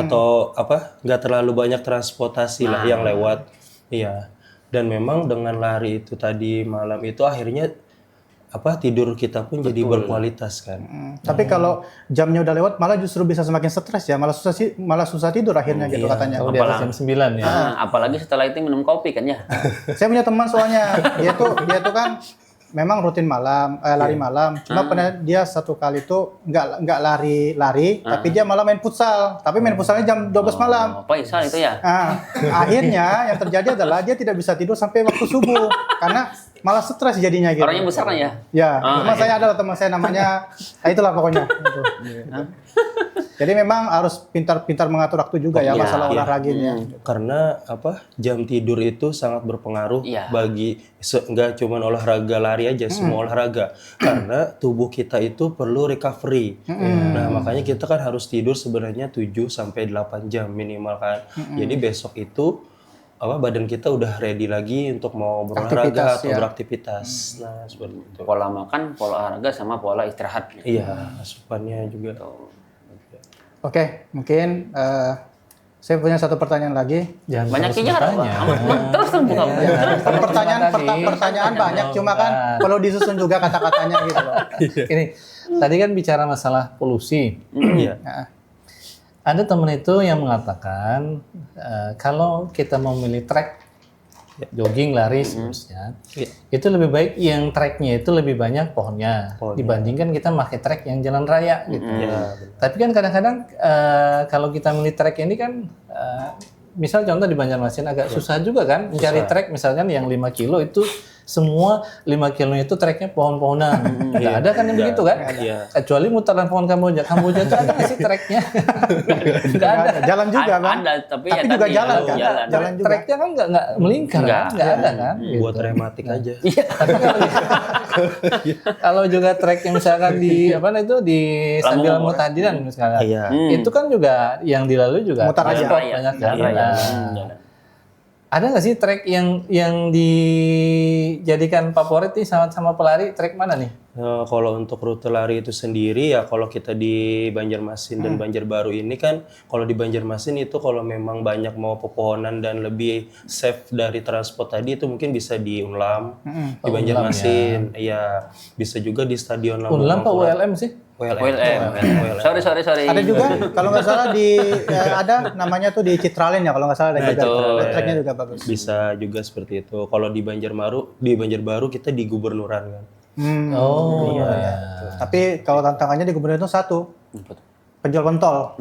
atau nggak terlalu banyak transportasi lah yang lewat. Iya. Dan memang dengan lari itu tadi malam itu akhirnya tidur kita pun jadi berkualitas kan. Tapi kalau jamnya udah lewat malah justru bisa semakin stres ya, malah susah tidur akhirnya gitu katanya. Kalau di atas jam 9 ya. Nah, apalagi setelah itu minum kopi kan ya. Saya punya teman soalnya dia tuh kan memang rutin malam lari malam. Cuma pernah dia satu kali tuh nggak lari, tapi dia malah main futsal. Tapi main futsalnya jam 12 malam. Apa Isal itu ya? Akhirnya yang terjadi adalah dia tidak bisa tidur sampai waktu subuh karena malah stres jadinya gitu. Orangnya besar kan ya? Ya, saya adalah teman saya namanya, itulah pokoknya. Gitu. Jadi memang harus pintar-pintar mengatur waktu juga ya masalah olahraganya. Karena jam tidur itu sangat berpengaruh bagi nggak cuma olahraga lari aja, semua olahraga. Karena tubuh kita itu perlu recovery. Nah, makanya kita kan harus tidur sebenarnya 7 sampai 8 jam minimal kan. Jadi besok itu badan kita udah ready lagi untuk mau berolahraga atau beraktivitas. Nah, seperti itu. Pola makan, pola olahraga sama pola istirahat. Iya, asupannya juga. Oke, mungkin saya punya satu pertanyaan lagi. Jangan Banyak terus bicara, bertanya. terus buka. Pertanyaan banyak, cuma kan perlu disusun juga kata-katanya gitu loh. Ini tadi kan bicara masalah polusi. Iya. Ada teman itu yang mengatakan kalau kita mau milih trek jogging, lari, seterusnya, itu lebih baik yang treknya itu lebih banyak pohonnya dibandingkan kita pakai trek yang jalan raya gitu. Tapi kan kadang-kadang kalau kita milih trek ini kan misal contoh di Banjarmasin agak susah juga kan mencari trek misalkan yang 5 kilo itu semua 5 kilo itu treknya pohon-pohonan. Nggak ada kan yang begitu kan? Kecuali mutaran pohon Kamboja. Kamboja itu ada nggak sih treknya? Nggak ada. Jalan juga Bang. Ada, tapi ya juga tadi jalan kan? jalan. Jalan juga. Treknya kan nggak melingkar kan? Nggak ada kan? Buat rematik aja. Tapi kalau juga trek yang misalkan di di Sambil Mutahdinan misalkan, itu kan juga yang dilalui juga Mutar aja. transport banyak kan. Jalan. ada nggak sih trek yang dijadikan favorit nih sama pelari, trek mana nih? Kalau untuk rute lari itu sendiri ya kalau kita di Banjarmasin dan Banjarbaru ini kan kalau di Banjarmasin itu kalau memang banyak mau pepohonan dan lebih safe dari transport tadi itu mungkin bisa di Unlam, di Banjarmasin, iya bisa juga di Stadion Unlam apa ULM sih? WLM. Sorry. Ada juga kalau nggak salah ada namanya tuh di Citralen ya kalau nggak salah ada juga. Treknya juga bagus. Bisa juga seperti itu. Kalau di Banjarbaru kita di Gubernuran kan. Tapi kalau tantangannya di Gubernuran itu satu. Penjual pentol.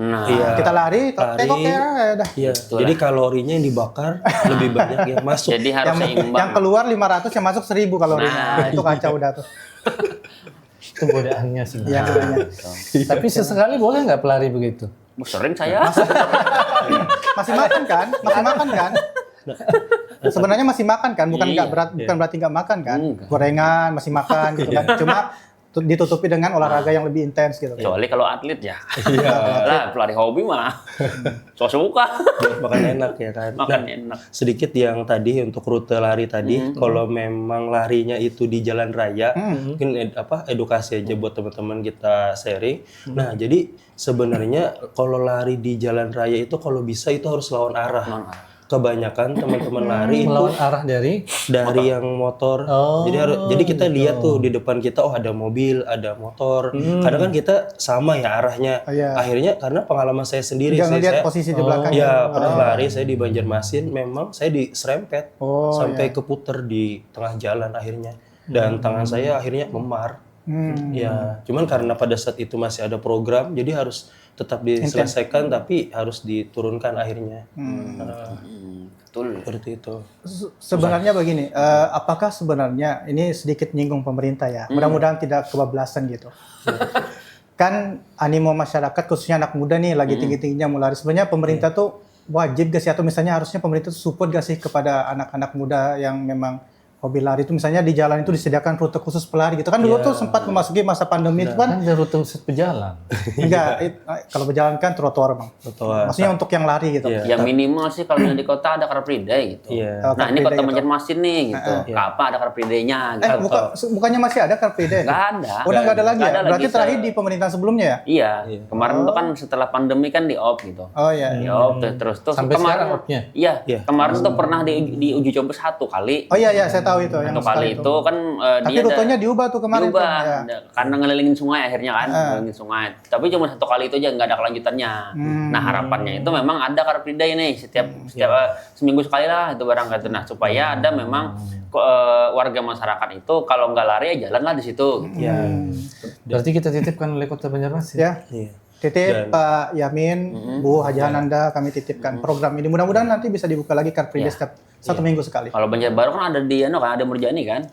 Kita lari, tengok ya udah. Iya. Jadi kalorinya yang dibakar lebih banyak yang masuk. Jadi harus seimbang. Yang keluar 500, yang masuk 1000 kalorinya. Itu kacau udah tuh. Itu godaannya sih. Iya, Tapi sesekali boleh nggak pelari begitu? Sering saya. Masih makan kan? Sebenarnya masih makan kan? Bukan berarti nggak makan kan? Gorengan masih makan gitu kan? Cuma ditutupi dengan olahraga yang lebih intens gitu. Kecuali kalau atlet ya. Lah, pelari hobi mah. Suka. Makan enak ya kan. Makan enak. Sedikit yang tadi untuk rute lari tadi, kalau memang larinya itu di jalan raya, mungkin edukasi aja buat teman-teman kita sharing. Nah, jadi sebenarnya kalau lari di jalan raya itu kalau bisa itu harus lawan arah. Kebanyakan teman-teman lari itu melawan arah dari yang motor. Jadi kita lihat tuh di depan kita ada mobil, ada motor. Kadang kan kita sama ya arahnya. Akhirnya karena pengalaman saya sendiri lihat posisi di belakang. Ya, pernah lari saya di Banjarmasin memang saya diserempet sampai keputer di tengah jalan akhirnya. Dan tangan saya akhirnya memar. Ya, cuman karena pada saat itu masih ada program jadi harus tetap diselesaikan tapi harus diturunkan akhirnya. Betul. Seperti itu. Sebenarnya begini, apakah sebenarnya ini sedikit nyinggung pemerintah ya? Mudah-mudahan tidak kebablasan gitu. Kan animo masyarakat khususnya anak muda nih lagi tinggi-tingginya mau lari. Sebenarnya pemerintah tuh wajib gak sih atau misalnya harusnya pemerintah tuh support gak sih kepada anak-anak muda yang memang hobi lari itu misalnya di jalan itu disediakan rute khusus pelari gitu kan dulu tuh sempat memasuki masa pandemi itu kan ada rute khusus pejalan. Enggak, kalau berjalan kan trotoar bang. Maksudnya untuk yang lari gitu. Ya minimal sih kalau di kota ada Car Free Day gitu. Nah ini kota Banjarmasin nih gitu. Apa ada Car Free Day-nya gitu. Bukannya masih ada Car Free Day? Nggak ada. Udah nggak ada lagi ya? Berarti terakhir di pemerintahan sebelumnya ya? Iya. Kemarin tuh kan setelah pandemi kan di off gitu. Oh iya. Di off terus sampai kemarin sekarang off-nya? Iya. Kemarin tuh pernah di uji coba 1 kali. Oh iya saya tahu itu. Satu kali itu kan tapi rutenya diubah tuh kemarin. Diubah karena ngelilingin sungai akhirnya kan, ngelilingin sungai. Tapi cuma 1 kali itu aja nggak ada kelanjutannya. Nah harapannya itu memang ada Car Free Day nih setiap seminggu sekali lah itu barang gitu. Nah supaya ada memang warga masyarakat itu kalau nggak lari ya jalan lah di situ. Gitu. Berarti kita titipkan oleh Kota Banjarmasin. Ya. Titip Pak Yamin, Bu Haji Hananda, kami titipkan program ini. Mudah-mudahan nanti bisa dibuka lagi Car Free Day setiap 1 minggu sekali. Kalau Banjarbaru kan ada di ada Murjani kan?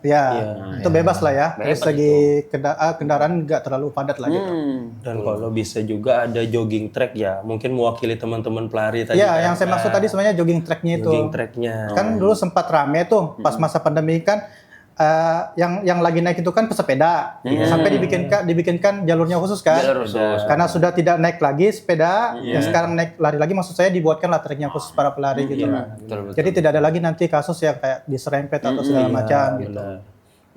Itu bebas lah ya. Dari segi kendaraan nggak terlalu padat lah gitu. Dan kalau bisa juga ada jogging track ya, mungkin mewakili teman-teman pelari tadi. Iya, yang saya maksud tadi sebenarnya jogging tracknya itu. Jogging tracknya. Kan dulu sempat rame tuh pas masa pandemi kan. Yang lagi naik itu kan pesepeda sampai dibikinkan jalurnya khusus kan karena sudah tidak naik lagi sepeda yang sekarang naik lari lagi maksud saya dibuatkanlah treknya khusus para pelari gitu Betul. Jadi tidak ada lagi nanti kasus yang kayak diserempet atau segala macam gitu.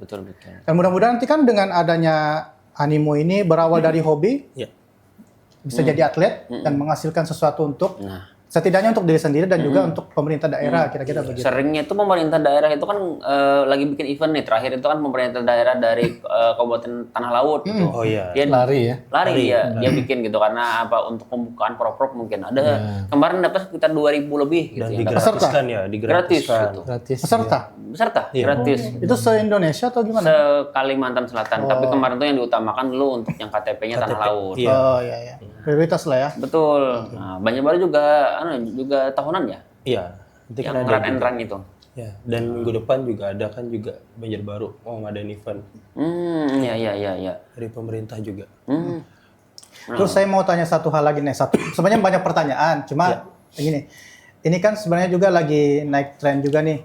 Betul. Dan mudah-mudahan nanti kan dengan adanya animo ini berawal dari hobi bisa jadi atlet dan menghasilkan sesuatu untuk setidaknya untuk diri sendiri dan juga untuk pemerintah daerah kira-kira begitu. Seringnya itu pemerintah daerah itu kan lagi bikin event nih terakhir itu kan pemerintah daerah dari Kabupaten Tanah Laut gitu. Oh iya. Dia Lari ya. Dia bikin gitu karena apa untuk pembukaan prop mungkin ada kemarin dapat sekitar 2.000 lebih gitu. Dan digratiskan ya, digratiskan. Gratis. Peserta? Gratis. Itu se-Indonesia atau gimana? Se-Kalimantan Selatan. Tapi kemarin tuh yang diutamakan dulu untuk yang KTP-nya Tanah Laut. Oh iya. Prioritas lah ya. Betul. Nah, Banjarbaru juga tahunan ya? Iya. Nanti Yang kan run and run itu. Ya, dan minggu depan juga ada kan juga Banjarbaru mau ngadain event. Iya. Dari pemerintah juga. Terus saya mau tanya satu hal lagi nih. Sebenarnya banyak pertanyaan, cuma ini kan sebenarnya juga lagi naik tren juga nih.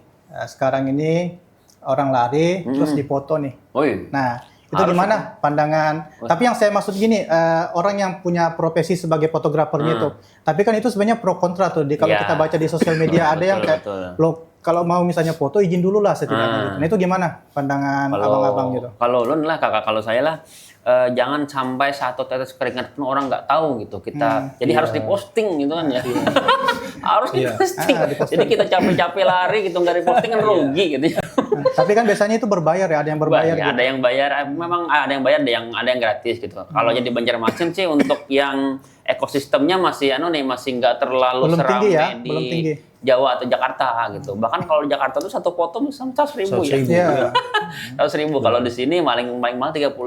Sekarang ini orang lari terus dipoto nih. Oh iya. Nah, Itu gimana pandangan? Tapi yang saya maksud gini, orang yang punya profesi sebagai fotografernya itu. Tapi kan itu sebenarnya pro kontra tuh. Kalau kita baca di sosial media ada yang kayak lo kalau mau misalnya foto izin dulu lah setidaknya gitu. Nah itu gimana pandangan abang-abang gitu? Kalau ulun lah, kakak kalau saya lah, jangan sampai satu tetes keringat pun orang nggak tahu gitu kita. Jadi harus diposting gitu kan ya. Harus diposting. Jadi kita capek-capek lari gitu nggak diposting kan rugi gitu ya. Tapi kan biasanya itu berbayar ya, ada yang berbayar gitu. Ada yang bayar, memang ada yang bayar, ada yang gratis gitu. Kalau jadi Banjarmasin sih untuk yang ekosistemnya masih masih nggak terlalu Belum seramai tinggi ya, di belum tinggi. Jawa atau Jakarta gitu. Bahkan kalau Jakarta tuh satu foto bisa 100.000 ya. Iya. 100.000. Kalau di sini paling mahal 35.000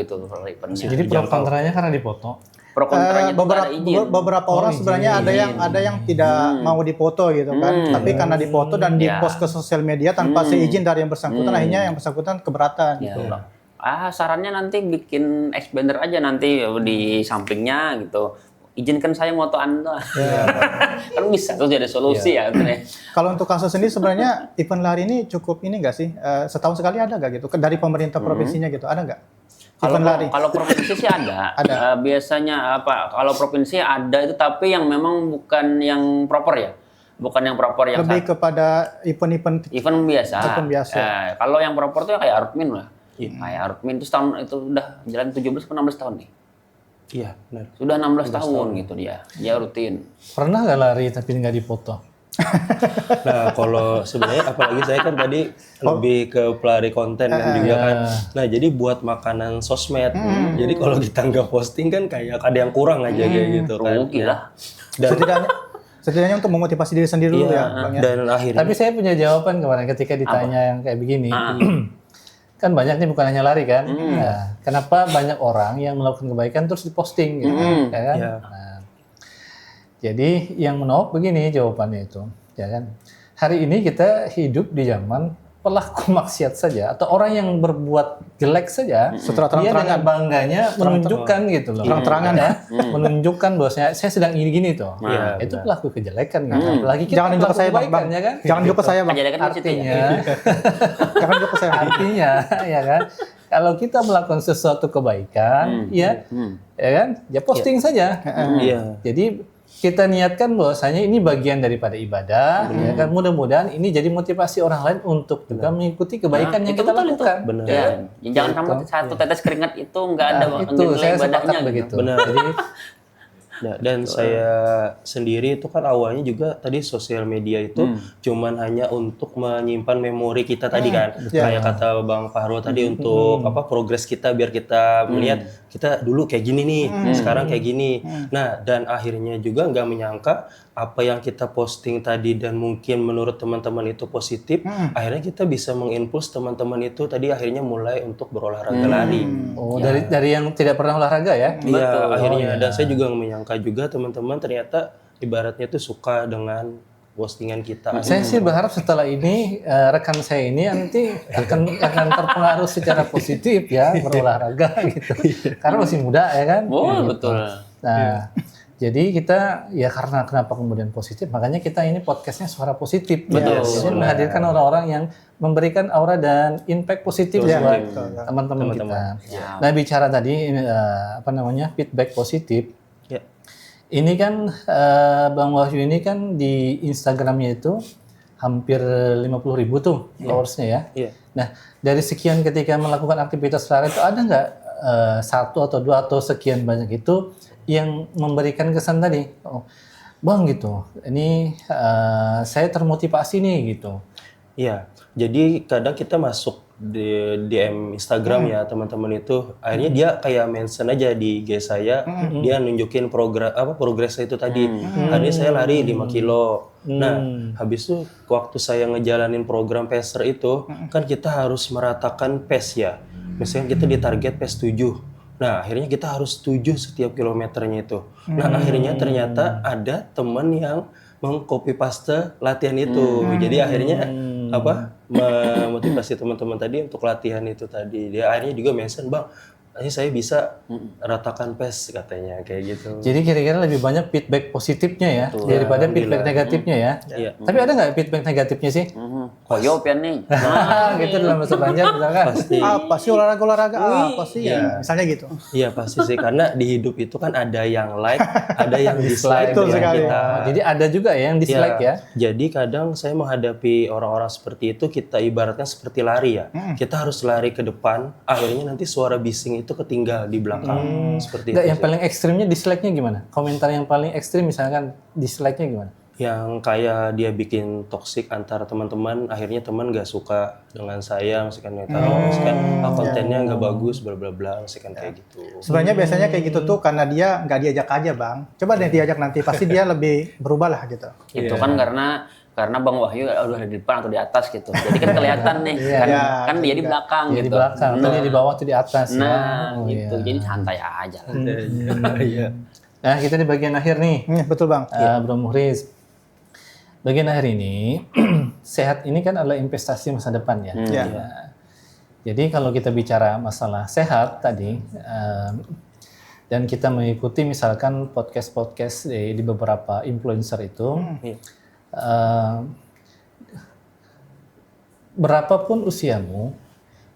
gitu per eventnya. Jadi pro kontranya karena dipoto. Pro kontranya itu nggak ada izin. beberapa orang sebenarnya ada yang tidak mau dipoto gitu kan. Tapi karena dipoto dan dipost ke sosial media tanpa seizin dari yang bersangkutan, akhirnya yang bersangkutan keberatan gitu. Sarannya nanti bikin expander aja nanti di sampingnya gitu. Izinkan saya moto Anda. Kan bisa tuh jadi solusi ya. Kalau untuk kasus sendiri sebenarnya event lari ini cukup ini nggak sih? Setahun sekali ada nggak gitu? Dari pemerintah provinsinya gitu, ada nggak? Event lari? Kalau provinsi sih ada. Biasanya kalau provinsi ada itu, tapi yang memang bukan yang proper ya. Bukan yang proper yang lebih kepada event biasa. Event biasa. Kalau yang proper tuh kayak Artmin lah. Kayak Artmin itu setahun itu udah jalan 17 atau 16 tahun nih. Iya, benar. Sudah 16 tahun gitu dia rutin. Pernah nggak lari tapi nggak dipoto? Nah, kalau sebenarnya apalagi saya kan tadi lebih ke pelari konten kan juga kan. Nah, jadi buat makanan sosmed. Jadi kalau kita nggak posting kan kayak ada yang kurang aja kayak gitu kan. Rugi lah. Dan setidaknya untuk memotivasi diri sendiri dulu ya, Bang ya. dan akhirnya Tapi saya punya jawaban kemarin ketika ditanya yang kayak begini. Kan banyak nih, bukan hanya lari kan. Nah, kenapa banyak orang yang melakukan kebaikan terus diposting gitu, ya kan? Nah, jadi yang menolak begini jawabannya itu, ya kan? Hari ini kita hidup di zaman pelaku maksiat saja atau orang yang berbuat jelek saja, setelah dia dengan bangganya menunjukkan gitu loh, terang-terangan ya, menunjukkan bahwasanya saya sedang gini-gini tuh. Itu pelaku kejelekan kan. Apalagi kita jangan nunjuk ke saya, Bang. ya kan? Jangan nunjuk ke saya, Bang. Kejelekan di situ ya. Artinya, Jangan nunjuk ke saya. artinya, ya kan? Kalau kita melakukan sesuatu kebaikan, ya kan? Ya posting saja. Jadi kita niatkan bahwasanya ini bagian daripada ibadah, ya kan? Mudah-mudahan ini jadi motivasi orang lain untuk juga mengikuti kebaikan yang kita lakukan. Benar. Ya. Jangan sampai satu tetes keringat itu nggak ada Itu saya sepakat ibadahnya begitu. Benar. Jadi Nah, dan saya sendiri itu kan awalnya juga tadi sosial media itu cuman hanya untuk menyimpan memori kita tadi kan. Kayak kata Bang Fahru tadi untuk progres kita biar kita melihat kita dulu kayak gini nih, sekarang kayak gini. Nah, dan akhirnya juga nggak menyangka apa yang kita posting tadi dan mungkin menurut teman-teman itu positif, akhirnya kita bisa menginpuls teman-teman itu tadi akhirnya mulai untuk berolahraga lari. oh, dari yang tidak pernah olahraga ya? Iya, akhirnya. Dan saya juga menyangka juga teman-teman ternyata ibaratnya tuh suka dengan postingan kita. Saya sih berharap setelah ini rekan saya ini nanti akan terpengaruh secara positif ya berolahraga gitu. Karena masih muda ya kan? Oh, betul. Nah, jadi kita ya karena kenapa kemudian positif, makanya kita ini podcastnya suara positif. Betul. Jadi menghadirkan orang-orang yang memberikan aura dan impact positif buat teman-teman kita. Nah, bicara tadi feedback positif. Ini kan Bang Wahyu ini kan di Instagramnya itu hampir 50.000 tuh followersnya ya. Nah, dari sekian ketika melakukan aktivitas lari itu ada nggak satu atau dua atau sekian banyak itu yang memberikan kesan tadi, oh, Bang gitu, ini saya termotivasi nih gitu. Iya, jadi kadang kita masuk di DM Instagram ya teman-teman itu, akhirnya dia kayak mention aja di IG saya, dia nunjukin progres itu tadi. Hari ini saya lari 5 kilo. Nah, habis itu waktu saya ngejalanin program pacer itu, kan kita harus meratakan pace ya. Misalnya kita ditarget pace 7. Nah, akhirnya kita harus 7 setiap kilometernya itu. Nah, akhirnya ternyata ada teman yang meng-copy paste latihan itu. Jadi akhirnya memotivasi teman-teman tadi untuk latihan itu tadi. Dia akhirnya juga mention, Bang, ini saya bisa ratakan pace katanya kayak gitu. Jadi kira-kira lebih banyak feedback positifnya ya daripada feedback negatifnya ya. Tapi ada nggak feedback negatifnya sih? koyo pian nih. Gitu dalam bahasa Banjar misalkan. Apa sih olahraga apa sih ya? Misalnya gitu. Iya pasti sih, karena di hidup itu kan ada yang like, ada yang dislike Betul dengan sekali. kita. Jadi ada juga ya yang dislike ya. Jadi kadang saya menghadapi orang-orang seperti itu, kita ibaratnya seperti lari ya. Kita harus lari ke depan, akhirnya nanti suara bising itu ketinggal di belakang. Seperti Enggak, itu. yang paling ekstrimnya dislike-nya gimana? Komentar yang paling ekstrim misalkan dislike-nya gimana? Yang kayak dia bikin toksik antara teman-teman, akhirnya teman gak suka dengan saya, misalkan kontennya nggak bagus, bla bla bla, misalkan kayak gitu. Sebenarnya biasanya kayak gitu tuh karena dia nggak diajak aja bang. Coba deh diajak nanti, pasti dia lebih berubah lah gitu. Itu kan karena Bang Wahyu udah di depan atau di atas gitu. Jadi kan kelihatan nih kan dia di belakang Dia gitu. di belakang, atau dia di bawah tuh di atas. Nah, Oh, gitu. iya. Jadi santai aja lah. Iya. Nah, kita di bagian akhir nih. Betul bang. Bro Muhriz. Bagian akhir ini, sehat ini kan adalah investasi masa depan ya. Iya. Ya. Jadi kalau kita bicara masalah sehat tadi, dan kita mengikuti misalkan podcast-podcast di beberapa influencer itu, berapapun usiamu,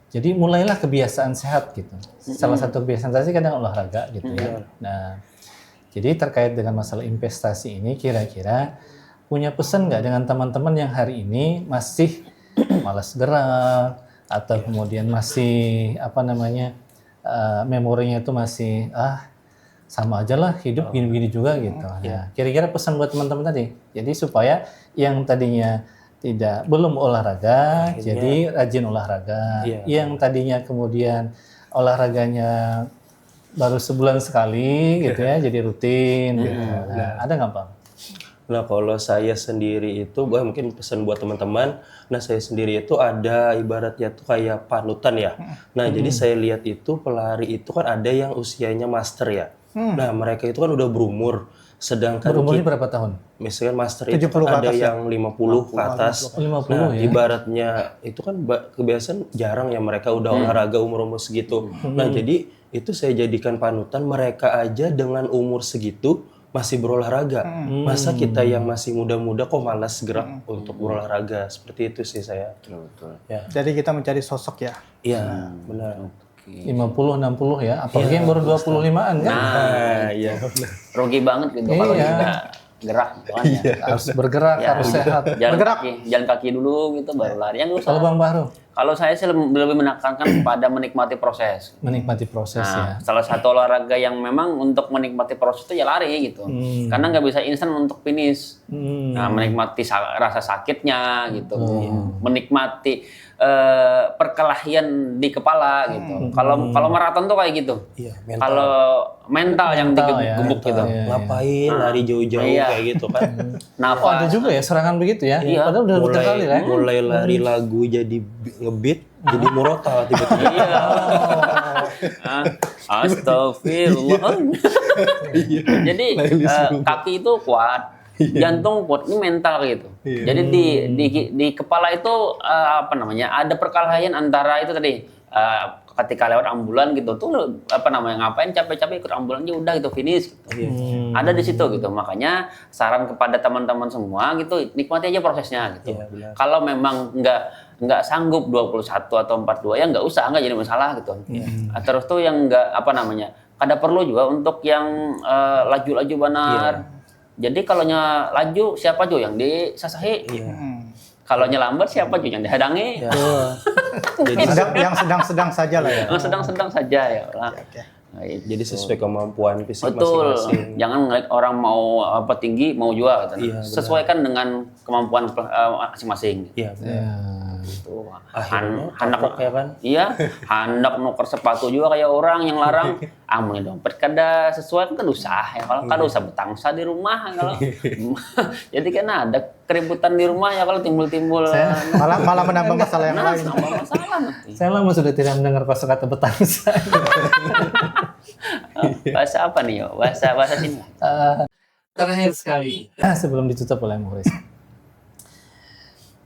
jadi mulailah kebiasaan sehat gitu. Salah satu kebiasaan tadi kadang olahraga gitu ya. Nah, jadi terkait dengan masalah investasi ini, kira-kira punya pesan nggak dengan teman-teman yang hari ini masih malas gerak atau kemudian masih memorinya itu masih sama aja lah hidup gini-gini juga gitu. Nah, kira-kira pesan buat teman-teman tadi. Jadi supaya yang tadinya belum olahraga, jadi rajin olahraga. Yang tadinya kemudian olahraganya baru sebulan sekali gitu ya, jadi rutin. Gitu. Nah, ada nggak Bang? Nah kalau saya sendiri itu, mungkin pesan buat teman-teman, nah saya sendiri itu ada ibaratnya tuh kayak panutan ya. Nah jadi saya lihat itu pelari itu kan ada yang usianya master ya. Nah mereka itu kan udah berumur, sedangkan Berumurnya berapa tahun? misalkan master itu 70 kan ke ada atas ya? yang 50 ke atas. 50 Nah ya. ibaratnya itu kan kebiasaan jarang ya mereka udah olahraga umur-umur segitu. Nah jadi itu saya jadikan panutan, mereka aja dengan umur segitu masih berolahraga. Masa kita yang masih muda-muda kok malas gerak untuk berolahraga? Seperti itu sih saya. Betul. Ya. Jadi kita mencari sosok ya. Iya, benar. 50-60 ya, apalagi yang baru 25-an kan? Nah, iya. Rugi banget gitu kalau tidak gerak gitu kan ya. Harus bergerak, harus sehat. Jalan kaki dulu gitu baru lari. Yang Kalau Bang Bahru, kalau saya sih lebih menekankan pada menikmati proses. menikmati proses ya. Nah, salah satu olahraga yang memang untuk menikmati proses itu ya lari gitu. Karena nggak bisa instan untuk finish. Nah, menikmati rasa sakitnya gitu. Menikmati perkelahian di kepala gitu. Kalau maraton tuh kayak gitu. Iya, Kalau mental yang digebuk gitu. Ngapain lari jauh-jauh kayak gitu kan. Oh, ada juga ya serangan begitu ya? Padahal udah rutin kali kan? Mulai lari lagu jadi ngebeat, jadi murotal tiba-tiba. Iya. Astagfirullah. Jadi kaki itu kuat, jantung kuat, ini mental gitu. Jadi di kepala itu ada perkelahian antara itu tadi ketika lewat ambulan gitu tuh ngapain capek-capek ikut ambulan aja udah gitu finish gitu. Ada di situ gitu. Makanya saran kepada teman-teman semua gitu nikmati aja prosesnya gitu. Kalau memang nggak sanggup 21 atau 42 ya nggak usah, nggak jadi masalah gitu. Terus tuh yang kada perlu juga untuk yang laju-laju benar. Jadi kalau laju siapa Jo yang disasahi? Kalau lambat siapa Jo yang dihadangi? Jadi Yang sedang-sedang saja lah ya. Sedang-sedang saja ya lah. jadi sesuai kemampuan fisik Betul. masing-masing. Jangan ngeliat orang mau tinggi mau juga gitu. Sesuaikan dengan kemampuan masing-masing. Iya, Tuh. akhirnya Hendak ya kan. Iya, hendak nuker sepatu juga kayak orang yang larang. Amun dompet kada sesuai kan usah ya. Kalau kada usah betangsa di rumah kalau. Jadi kan ada keributan di rumah ya kalau timbul-timbul. Malah menambah masalah yang lain. nambah masalah nanti. Saya lama sudah tidak mendengar kosakata betangsa. Bahasa apa nih yo? Bahasa sini. Terakhir sekali, sebelum ditutup oleh Muhriz.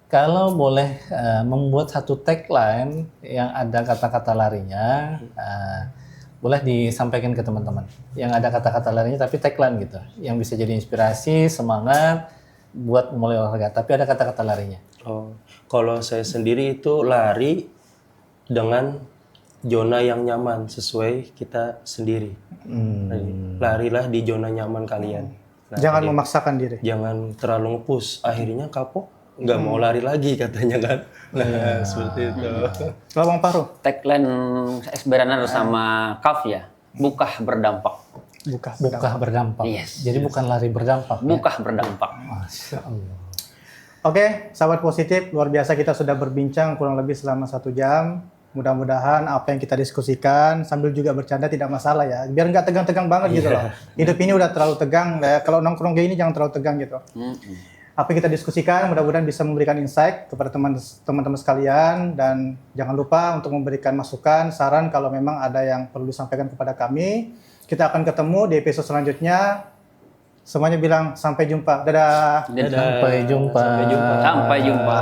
Kalau boleh membuat satu tagline yang ada kata-kata larinya, boleh disampaikan ke teman-teman. Yang ada kata-kata larinya tapi tagline gitu, yang bisa jadi inspirasi, semangat, buat mulai olahraga, tapi ada kata-kata larinya. Oh, kalau saya sendiri itu lari dengan zona yang nyaman sesuai kita sendiri. Jadi, larilah di zona nyaman kalian. Nah, Jangan jadi memaksakan diri. jangan terlalu nge-push. Akhirnya kapok, nggak mau lari lagi katanya kan. Nah, seperti itu. Kalau Bang Fahru, Tagline SB Runner sama CAF ya, buka berdampak. Buka berdampak. Yes. Jadi bukan lari berdampak. Buka berdampak. Masya Allah. Oke, sahabat positif, luar biasa kita sudah berbincang kurang lebih selama 1 jam. Mudah-mudahan apa yang kita diskusikan sambil juga bercanda tidak masalah ya. Biar nggak tegang-tegang banget gitu loh. Hidup ini udah terlalu tegang. Ya. Kalau nongkrong kayak ini jangan terlalu tegang gitu. Apa yang kita diskusikan mudah-mudahan bisa memberikan insight kepada teman-teman sekalian. Dan jangan lupa untuk memberikan masukan, saran kalau memang ada yang perlu disampaikan kepada kami. Kita akan ketemu di episode selanjutnya. Semuanya bilang sampai jumpa. Dadah. Dadah. Sampai jumpa. Sampai jumpa. Sampai jumpa.